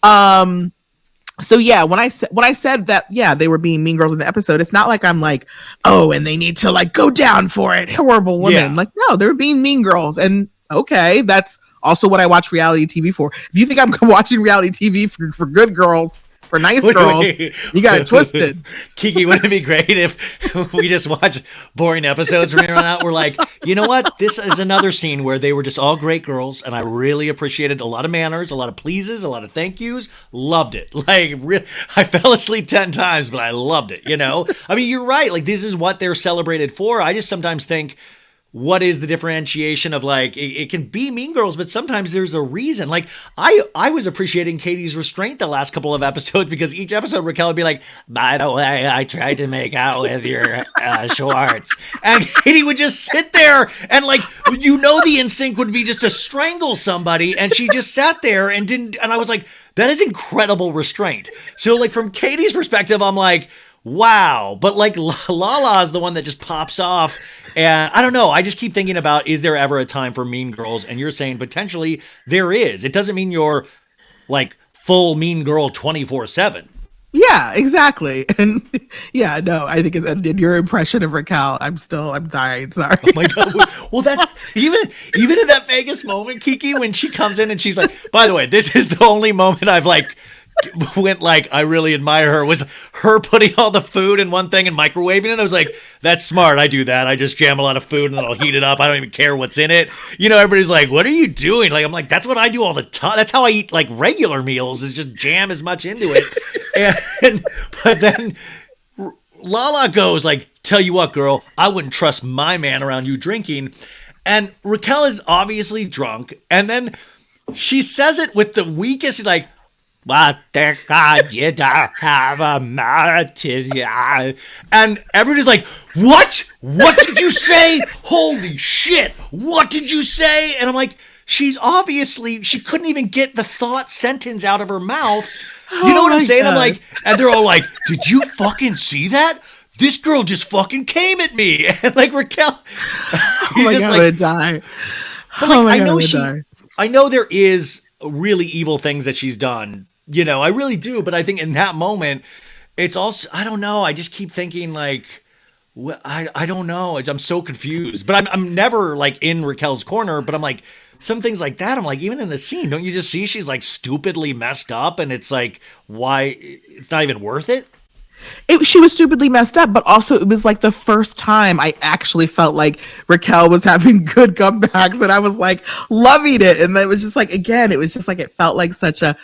so yeah, when I said that, yeah, they were being mean girls in the episode, it's not like I'm like, oh, and they need to like go down for it, horrible women. Yeah. Like, no, they're being mean girls, and okay, that's also what I watch reality TV for. If you think I'm watching reality TV for good girls, for nice girls, you got it twisted. Kiki, wouldn't it be great if we just watch boring episodes from here on out? We're like, you know what? This is another scene where they were just all great girls, and I really appreciated a lot of manners, a lot of pleases, a lot of thank yous. Loved it. Like, I fell asleep 10 times, but I loved it, you know? I mean, you're right. Like, this is what they're celebrated for. I just sometimes think, what is the differentiation of like, it can be Mean Girls, but sometimes there's a reason. Like I was appreciating Katie's restraint the last couple of episodes, because each episode Raquel would be like, by the way, I tried to make out with your Schwartz. And Katie would just sit there and like, the instinct would be just to strangle somebody. And she just sat there and didn't, and I was like, that is incredible restraint. So like from Katie's perspective, I'm like, wow. But like Lala is the one that just pops off. And I don't know. I just keep thinking about, is there ever a time for Mean Girls? And you're saying potentially there is. It doesn't mean you're like full Mean Girl 24/7. Yeah, exactly. And yeah, no, I think in your impression of Raquel, I'm dying. Sorry. Oh my God. Well, that even in that Vegas moment, Kiki, when she comes in and she's like, by the way, this is the only moment I've like went like, I really admire her, was her putting all the food in one thing and microwaving it. I was like, that's smart. I do that. I just jam a lot of food and then I'll heat it up. I don't even care what's in it. Everybody's like, what are you doing? Like, I'm like, that's what I do all the time. That's how I eat like regular meals, is just jam as much into it. But then Lala goes like, tell you what, girl, I wouldn't trust my man around you drinking. And Raquel is obviously drunk. And then she says it with the weakest, like, what the God, you don't have a Maritza. And everybody's like, what? What did you say? Holy shit. What did you say? And I'm like, she couldn't even get the thought sentence out of her mouth. You know what I'm saying? God. I'm like, and they're all like, did you fucking see that? This girl just fucking came at me. And like Raquel. Oh my God, I'm gonna die. But like, I know there is really evil things that she's done. I really do. But I think in that moment, it's also, I don't know. I just keep thinking like, I don't know. I'm so confused. But I'm never like in Raquel's corner. But I'm like, some things like that, I'm like, even in the scene, don't you just see she's like stupidly messed up? And it's like, why? It's not even worth it. She was stupidly messed up, but also it was like the first time I actually felt like Raquel was having good comebacks, and I was like loving it. And it was just like, again, it was just like, it felt like such a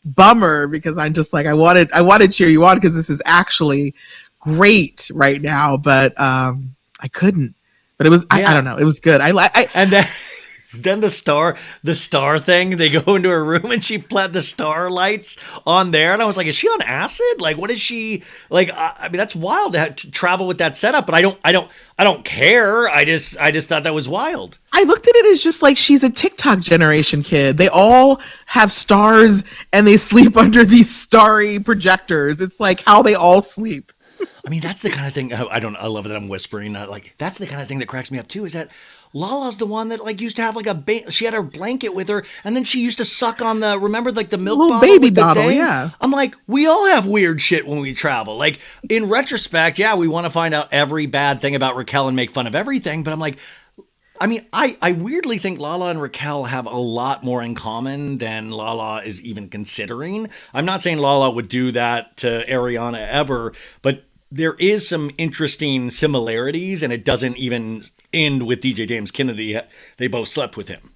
bummer, because I'm just like, I wanted to cheer you on because this is actually great right now, but I couldn't. But it was, I don't know, it was good. And then the star thing, they go into her room and she put the star lights on there. And I was like, is she on acid? Like, what is she like? I mean, that's wild to travel with that setup, but I don't care. I just thought that was wild. I looked at it as just like, she's a TikTok generation kid. They all have stars and they sleep under these starry projectors. It's like how they all sleep. I mean, that's the kind of thing I love that I'm whispering. Like, that's the kind of thing that cracks me up too, is that Lala's the one that like used to have like she had her blanket with her, and then she used to suck on remember like the milk bottle, baby bottle, yeah. I'm like, we all have weird shit when we travel. Like, in retrospect, yeah, we want to find out every bad thing about Raquel and make fun of everything, but I'm like, I mean, I weirdly think Lala and Raquel have a lot more in common than Lala is even considering. I'm not saying Lala would do that to Ariana ever, but there is some interesting similarities, and it doesn't even end with DJ James Kennedy. They both slept with him.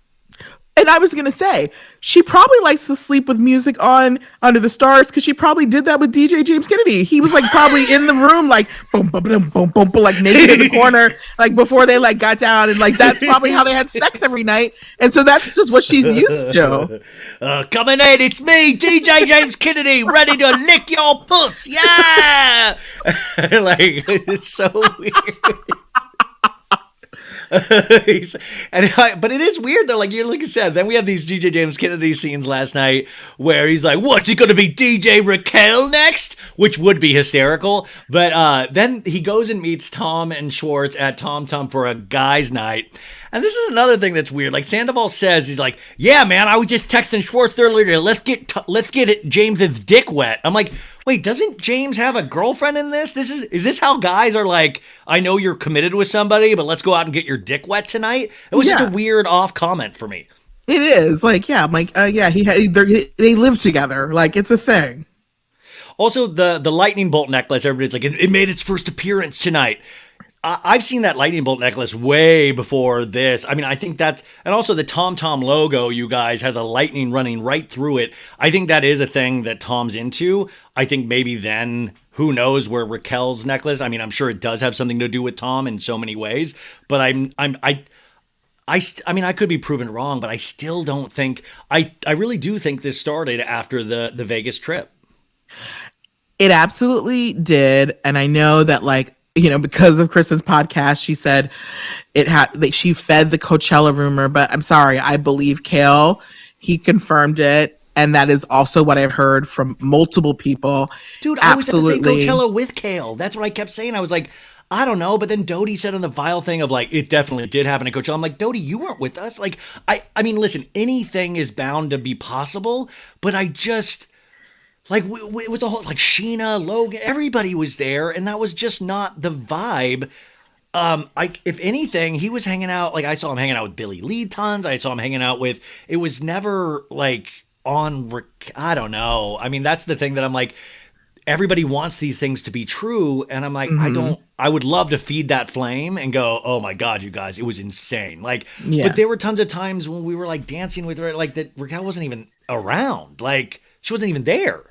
And I was going to say, she probably likes to sleep with music on under the stars, because she probably did that with DJ James Kennedy. He was like probably in the room, like boom, boom, boom, boom, boom, boom, like naked in the corner, like before they like got down, and like that's probably how they had sex every night. And so that's just what she's used to. Coming in, it's me, DJ James Kennedy, ready to lick your puss. Yeah, like it's so weird. But it is weird though, like I said, then we have these DJ James Kennedy scenes last night where he's like, what's it gonna be, DJ Raquel next, which would be hysterical. But then he goes and meets Tom and Schwartz at Tom Tom for a guys night. And this is another thing that's weird. Like Sandoval says, he's like, yeah, man, I was just texting Schwartz earlier. Let's get James's dick wet. I'm like, wait, doesn't James have a girlfriend in this? Is this how guys are like, I know you're committed with somebody, but let's go out and get your dick wet tonight? It was just a weird off comment for me. It is like, yeah, I'm like, yeah, they live together. Like, it's a thing. Also, the lightning bolt necklace, everybody's like, it made its first appearance tonight. I've seen that lightning bolt necklace way before this. I mean, I think that's, and also the Tom Tom logo, you guys, has a lightning running right through it. I think that is a thing that Tom's into. I think maybe then, who knows where Raquel's necklace, I mean, I'm sure it does have something to do with Tom in so many ways, but I mean, I could be proven wrong, but I still don't think, I really do think this started after the Vegas trip. It absolutely did. And I know that, like, you know, because of Kristen's podcast, she said that she fed the Coachella rumor, but I'm sorry, I believe Kale. He confirmed it. And that is also what I've heard from multiple people. Dude, I was at the same Coachella with Kale. That's what I kept saying. I was like, I don't know. But then Doute said on the Vile thing of like, it definitely did happen at Coachella. I'm like, Doute, you weren't with us. Like, I mean, listen, anything is bound to be possible, but I just, like, it was a whole, like, Scheana, Logan, everybody was there, and that was just not the vibe. If anything, he was hanging out, like, I saw him hanging out with Billy Lee tons. I saw him hanging out with, it was never, like, I don't know. I mean, that's the thing that I'm like, everybody wants these things to be true, and I'm like, I would love to feed that flame and go, oh my God, you guys, it was insane. Like, but there were tons of times when we were, like, dancing with her, like, that Raquel wasn't even around. Like, she wasn't even there.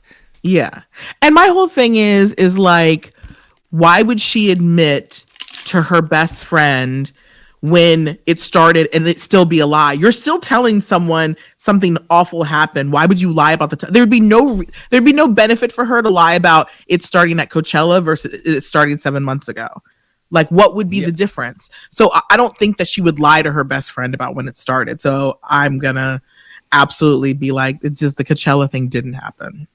Yeah. And my whole thing is like, why would she admit to her best friend when it started and it still be a lie? You're still telling someone something awful happened. Why would you lie about the time? There'd be no benefit for her to lie about it starting at Coachella versus it starting 7 months ago. Like, what would be the difference? So I don't think that she would lie to her best friend about when it started. So I'm gonna absolutely be like, it's just the Coachella thing didn't happen.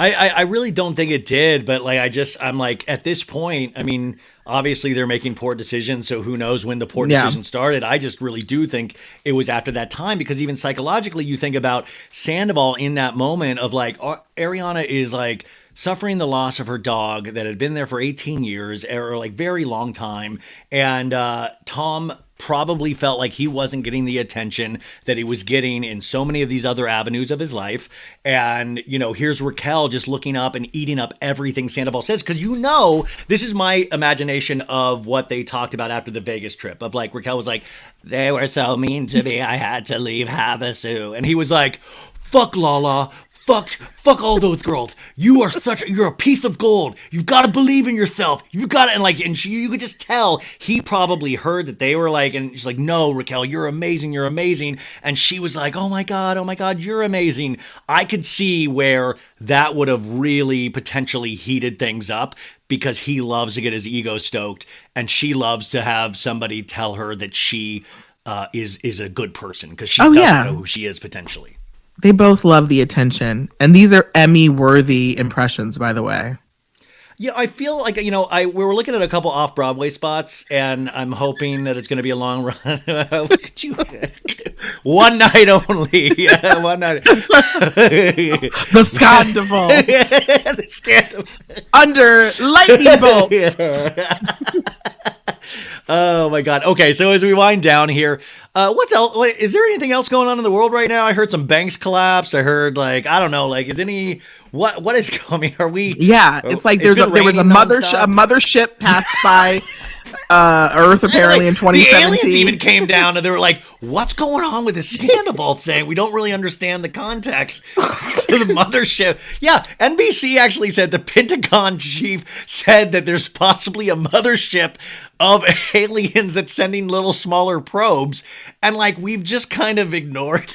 I really don't think it did, but like, I'm like, at this point, I mean, obviously they're making poor decisions, so who knows when the poor decision started. I just really do think it was after that time, because even psychologically, you think about Sandoval in that moment of like, Ariana is like suffering the loss of her dog that had been there for 18 years, or like very long time, and Tom probably felt like he wasn't getting the attention that he was getting in so many of these other avenues of his life. And, you know, here's Raquel just looking up and eating up everything Sandoval says. Because, you know, this is my imagination of what they talked about after the Vegas trip. Of like, Raquel was like, they were so mean to me, I had to leave Havasu. And he was like, fuck Lala. Fuck all those girls. You're a piece of gold. You've got to believe in yourself. You've got to, and you could just tell he probably heard that they were like, and she's like, no, Raquel, you're amazing. And she was like, oh my God, you're amazing. I could see where that would have really potentially heated things up, because he loves to get his ego stoked, and she loves to have somebody tell her that she is a good person, because she doesn't know who she is potentially. They both love the attention. And these are Emmy-worthy impressions, by the way. Yeah, I feel like, you know, we were looking at a couple off-Broadway spots, and I'm hoping that it's going to be a long run. Look at you. One night only. Yeah, one night. The Sandoval. The Sandoval. Under lightning bolt. Oh my God. Okay, so as we wind down here, what's else? Is there anything else going on in the world right now? I heard some banks collapsed. I heard, like, I don't know, like, is any what is coming? Are we? Yeah, it's like there was a mothership passed by Earth apparently in 2017. The aliens even came down and they were like, what's going on with this Sandoval saying? We don't really understand the context. So the mothership. Yeah, NBC actually said the Pentagon chief said that there's possibly a mothership of aliens that's sending little smaller probes. And like, we've just kind of ignored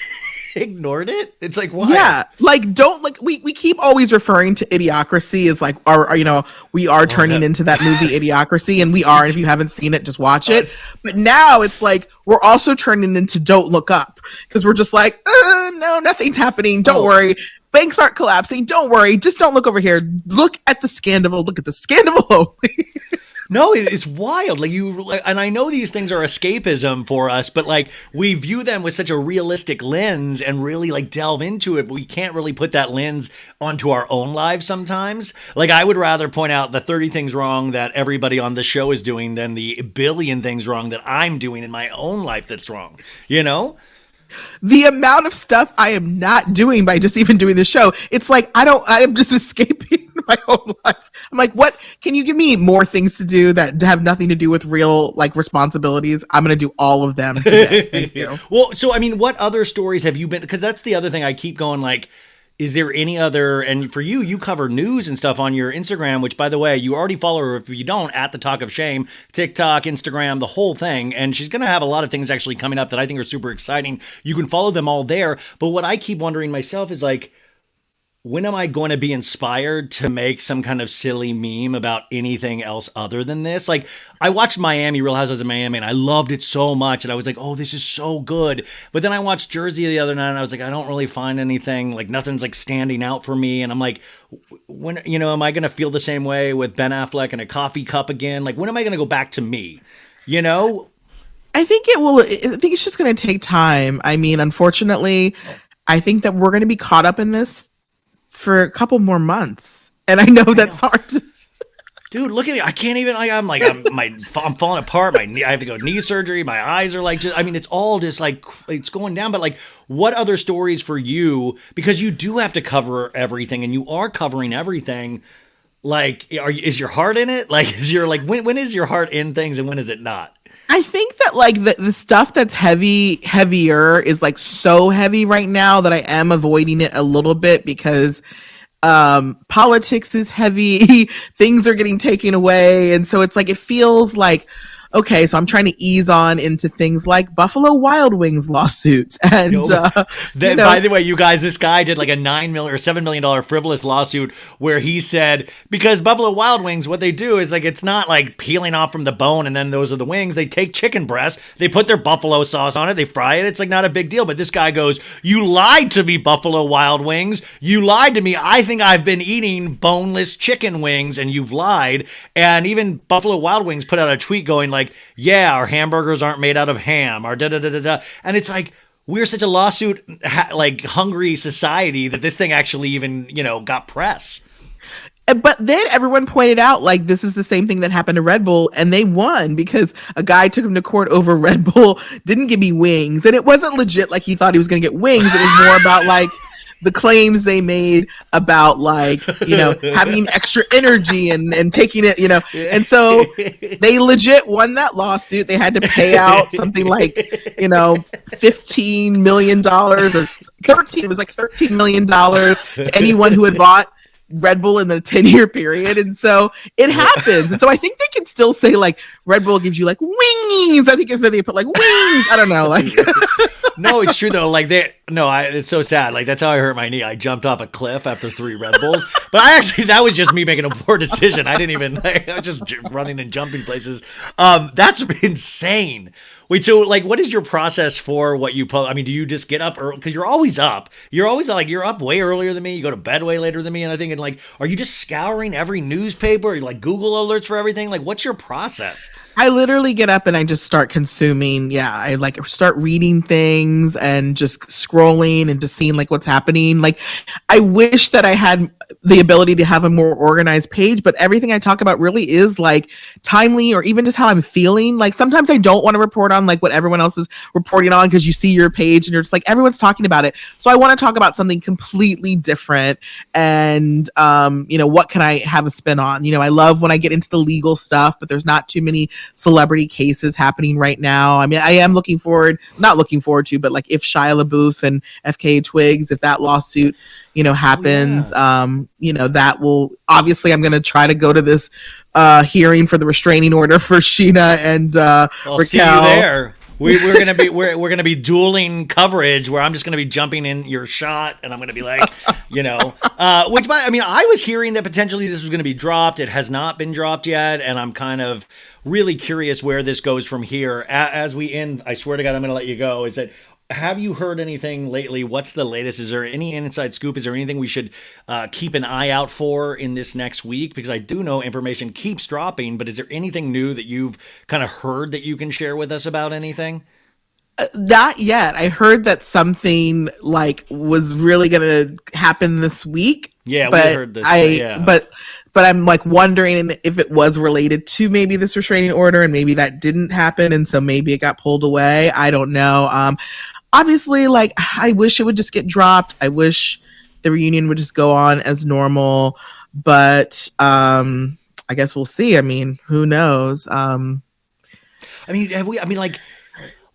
it. It's like, why? Yeah, like, don't, like, we keep always referring to Idiocracy as like, our, you know, we are turning into that movie Idiocracy, and we are, and if you haven't seen it, just watch it. But now it's like, we're also turning into Don't Look Up, because we're just like, no, nothing's happening, don't worry, banks aren't collapsing, don't worry, just don't look over here, look at the Sandoval only. No, it's wild. Like, and I know these things are escapism for us, but like, we view them with such a realistic lens and really like delve into it, but we can't really put that lens onto our own lives sometimes. Like, I would rather point out the 30 things wrong that everybody on the show is doing than the billion things wrong that I'm doing in my own life that's wrong, you know? The amount of stuff I am not doing by just even doing the show, it's like I'm just escaping my own life. I'm like, what? Can you give me more things to do that have nothing to do with real like responsibilities? I'm gonna do all of them today. Thank you. Well, so I mean, what other stories have you been? Because that's the other thing I keep going like. Is there any other, and for you, you cover news and stuff on your Instagram, which, by the way, you already follow her if you don't, at The Talk of Shame, TikTok, Instagram, the whole thing. And she's going to have a lot of things actually coming up that I think are super exciting. You can follow them all there. But what I keep wondering myself is like, when am I going to be inspired to make some kind of silly meme about anything else other than this? Like, I watched Real Housewives of Miami, and I loved it so much. And I was like, oh, this is so good. But then I watched Jersey the other night, and I was like, I don't really find anything, like nothing's like standing out for me. And I'm like, when, am I going to feel the same way with Ben Affleck and a coffee cup again? Like, when am I going to go back to me? I think it will. I think it's just going to take time. I mean, unfortunately, I think that we're going to be caught up in this for a couple more months, and I know that's hard to... Dude, look at me. I can't even. I'm falling apart. I have to go knee surgery. My eyes are like just. I mean, it's all just like it's going down. But like, what other stories for you? Because you do have to cover everything, and you are covering everything. Like, is your heart in it? Like, when is your heart in things, and when is it not? I think that like the stuff that's heavier is like so heavy right now that I am avoiding it a little bit because politics is heavy, things are getting taken away. And so it's like, it feels like, okay, so I'm trying to ease on into things like Buffalo Wild Wings lawsuits. And by the way, you guys, this guy did like a $9 million or $7 million frivolous lawsuit where he said, because Buffalo Wild Wings, what they do is like, it's not like peeling off from the bone and then those are the wings. They take chicken breast, they put their buffalo sauce on it, they fry it. It's like not a big deal. But this guy goes, you lied to me, Buffalo Wild Wings. You lied to me. I think I've been eating boneless chicken wings and you've lied. And even Buffalo Wild Wings put out a tweet going like, yeah, our hamburgers aren't made out of ham, our da-da-da-da-da. And it's like, we're such a lawsuit, like, hungry society that this thing actually even, got press. But then everyone pointed out, like, this is the same thing that happened to Red Bull, and they won because a guy took him to court over Red Bull, didn't give me wings. And it wasn't legit like he thought he was going to get wings. It was more about, like, the claims they made about like, having extra energy and taking it, and so they legit won that lawsuit. They had to pay out something like, $15 million or 13. It was like $13 million to anyone who had bought Red Bull in the 10-year period. And so it happens. And so I think they can still say like Red Bull gives you like wings. I think it's where they put like wings. I don't know. Like no, it's true though. Like it's so sad. Like that's how I hurt my knee. I jumped off a cliff after 3 Red Bulls, but that was just me making a poor decision. I didn't even, I was just running and jumping places. That's insane. Wait, so like, what is your process for what you post? I mean, do you just get up early? Because you're always up. You're always like, you're up way earlier than me. You go to bed way later than me. And I think, like, are you just scouring every newspaper? Or you like Google alerts for everything? Like, what's your process? I literally get up and I just start consuming. Yeah, I like start reading things and just scrolling and just seeing like what's happening. Like, I wish that I had the ability to have a more organized page, but everything I talk about really is like timely or even just how I'm feeling. Like sometimes I don't want to report on like what everyone else is reporting on because you see your page and you're just like, everyone's talking about it. So I want to talk about something completely different. And, what can I have a spin on? I love when I get into the legal stuff, but there's not too many celebrity cases happening right now. I mean, I am not looking forward to, but like if Shia LaBeouf and FKA Twigs, if that lawsuit, happens, that will obviously I'm going to try to go to this hearing for the restraining order for Scheana and I'll Raquel. See you there. We're gonna be dueling coverage where I'm just gonna be jumping in your shot and I'm gonna be like, I was hearing that potentially this was gonna be dropped. It has not been dropped yet, and I'm kind of really curious where this goes from here. As we end, I swear to God, I'm gonna let you go. Is that have you heard anything lately? What's the latest? Is there any inside scoop? Is there anything we should keep an eye out for in this next week? Because I do know information keeps dropping, but is there anything new that you've kind of heard that you can share with us about anything? Not yet. I heard that something like was really going to happen this week. Yeah, but we heard this. But but I'm like wondering if it was related to maybe this restraining order, and maybe that didn't happen, and so maybe it got pulled away. I don't know. Obviously, like, I wish it would just get dropped. I wish the reunion would just go on as normal, but I guess we'll see. I mean, who knows?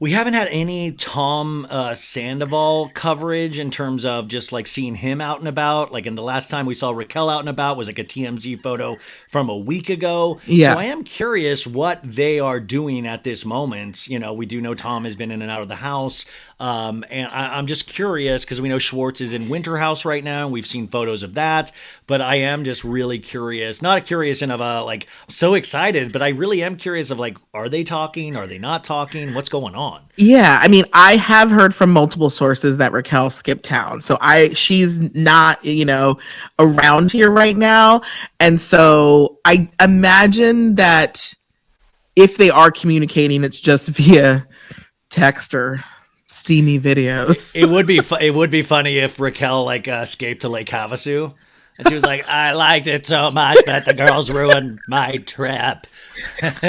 We haven't had any Tom Sandoval coverage in terms of just like seeing him out and about. Like, in the last time we saw Raquel out and about was like a TMZ photo from a week ago. Yeah. So I am curious what they are doing at this moment. You know, we do know Tom has been in and out of the house. And I'm just curious because we know Schwartz is in Winter House right now. And we've seen photos of that. But I am just really curious. Not curious in of a, like, I'm so excited, but I really am curious of, like, are they talking? Are they not talking? What's going on? Yeah, I mean, I have heard from multiple sources that Raquel skipped town. So she's not, around here right now. And so I imagine that if they are communicating, it's just via text or steamy videos. It would be funny if Raquel like escaped to Lake Havasu. And she was like, I liked it so much, but the girls ruined my trip. And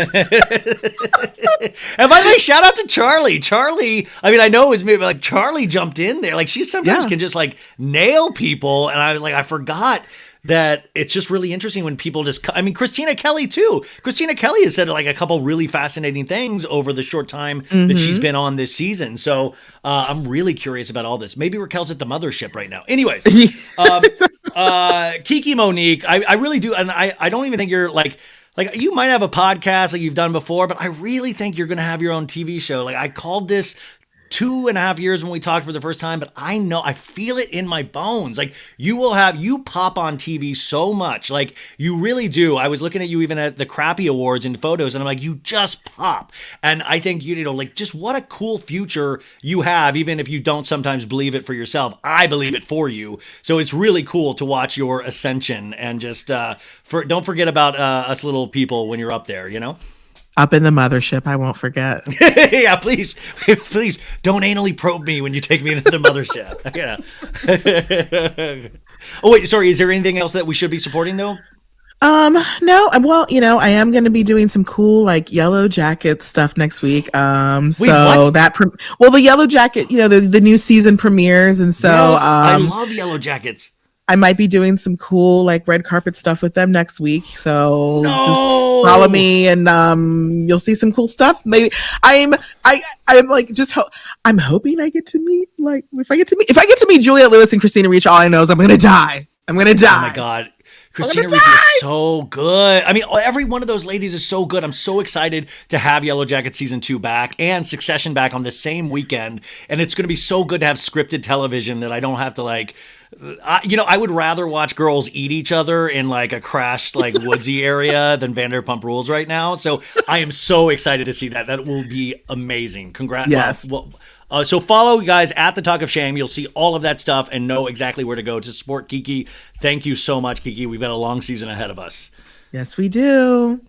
by the way, shout out to Charli. Charli, I mean, I know it was me, but like Charli jumped in there. Like, she sometimes can just like nail people. And I forgot that it's just really interesting when people Kristina Kelly too. Kristina Kelly has said like a couple really fascinating things over the short time that she's been on this season. So I'm really curious about all this. Maybe Raquel's at the mothership right now. Anyways, Kiki, Monique, I really do. And I don't even think you're like you might have a podcast like you've done before, but I really think you're going to have your own TV show. Like, I called this 2.5 years when we talked for the first time, but I feel it in my bones. Like, you pop on TV so much. Like, you really do. I was looking at you even at the crappy awards and photos, and I'm like, you just pop. And I think, just what a cool future you have, even if you don't sometimes believe it for yourself. I believe it for you. So it's really cool to watch your ascension, and just, don't forget about us little people when you're up there, Up in the mothership, I won't forget. Yeah, please don't anally probe me when you take me into the mothership. Yeah. Oh wait, sorry. Is there anything else that we should be supporting though? No. Well, I am going to be doing some cool like Yellow Jacket stuff next week. Wait, so what? The Yellow Jacket, the new season premieres, and so yes, I love Yellow Jackets. I might be doing some cool like red carpet stuff with them next week. So just follow me, and you'll see some cool stuff. Maybe I'm like I'm hoping I get to meet if I get to meet Juliette Lewis and Kristina Ricci, all I know is I'm gonna die. Oh my God. Kristina Ricci is so good. I mean, every one of those ladies is so good. I'm so excited to have Yellow Jacket season 2 back and Succession back on the same weekend. And it's going to be so good to have scripted television that I don't have to I would rather watch girls eat each other in like a crashed like woodsy area than Vanderpump Rules right now. So I am so excited to see that. That will be amazing. Congrats. Yes. So follow you guys at The Talk of Shame. You'll see all of that stuff and know exactly where to go to support Kiki. Thank you so much, Kiki. We've got a long season ahead of us. Yes, we do.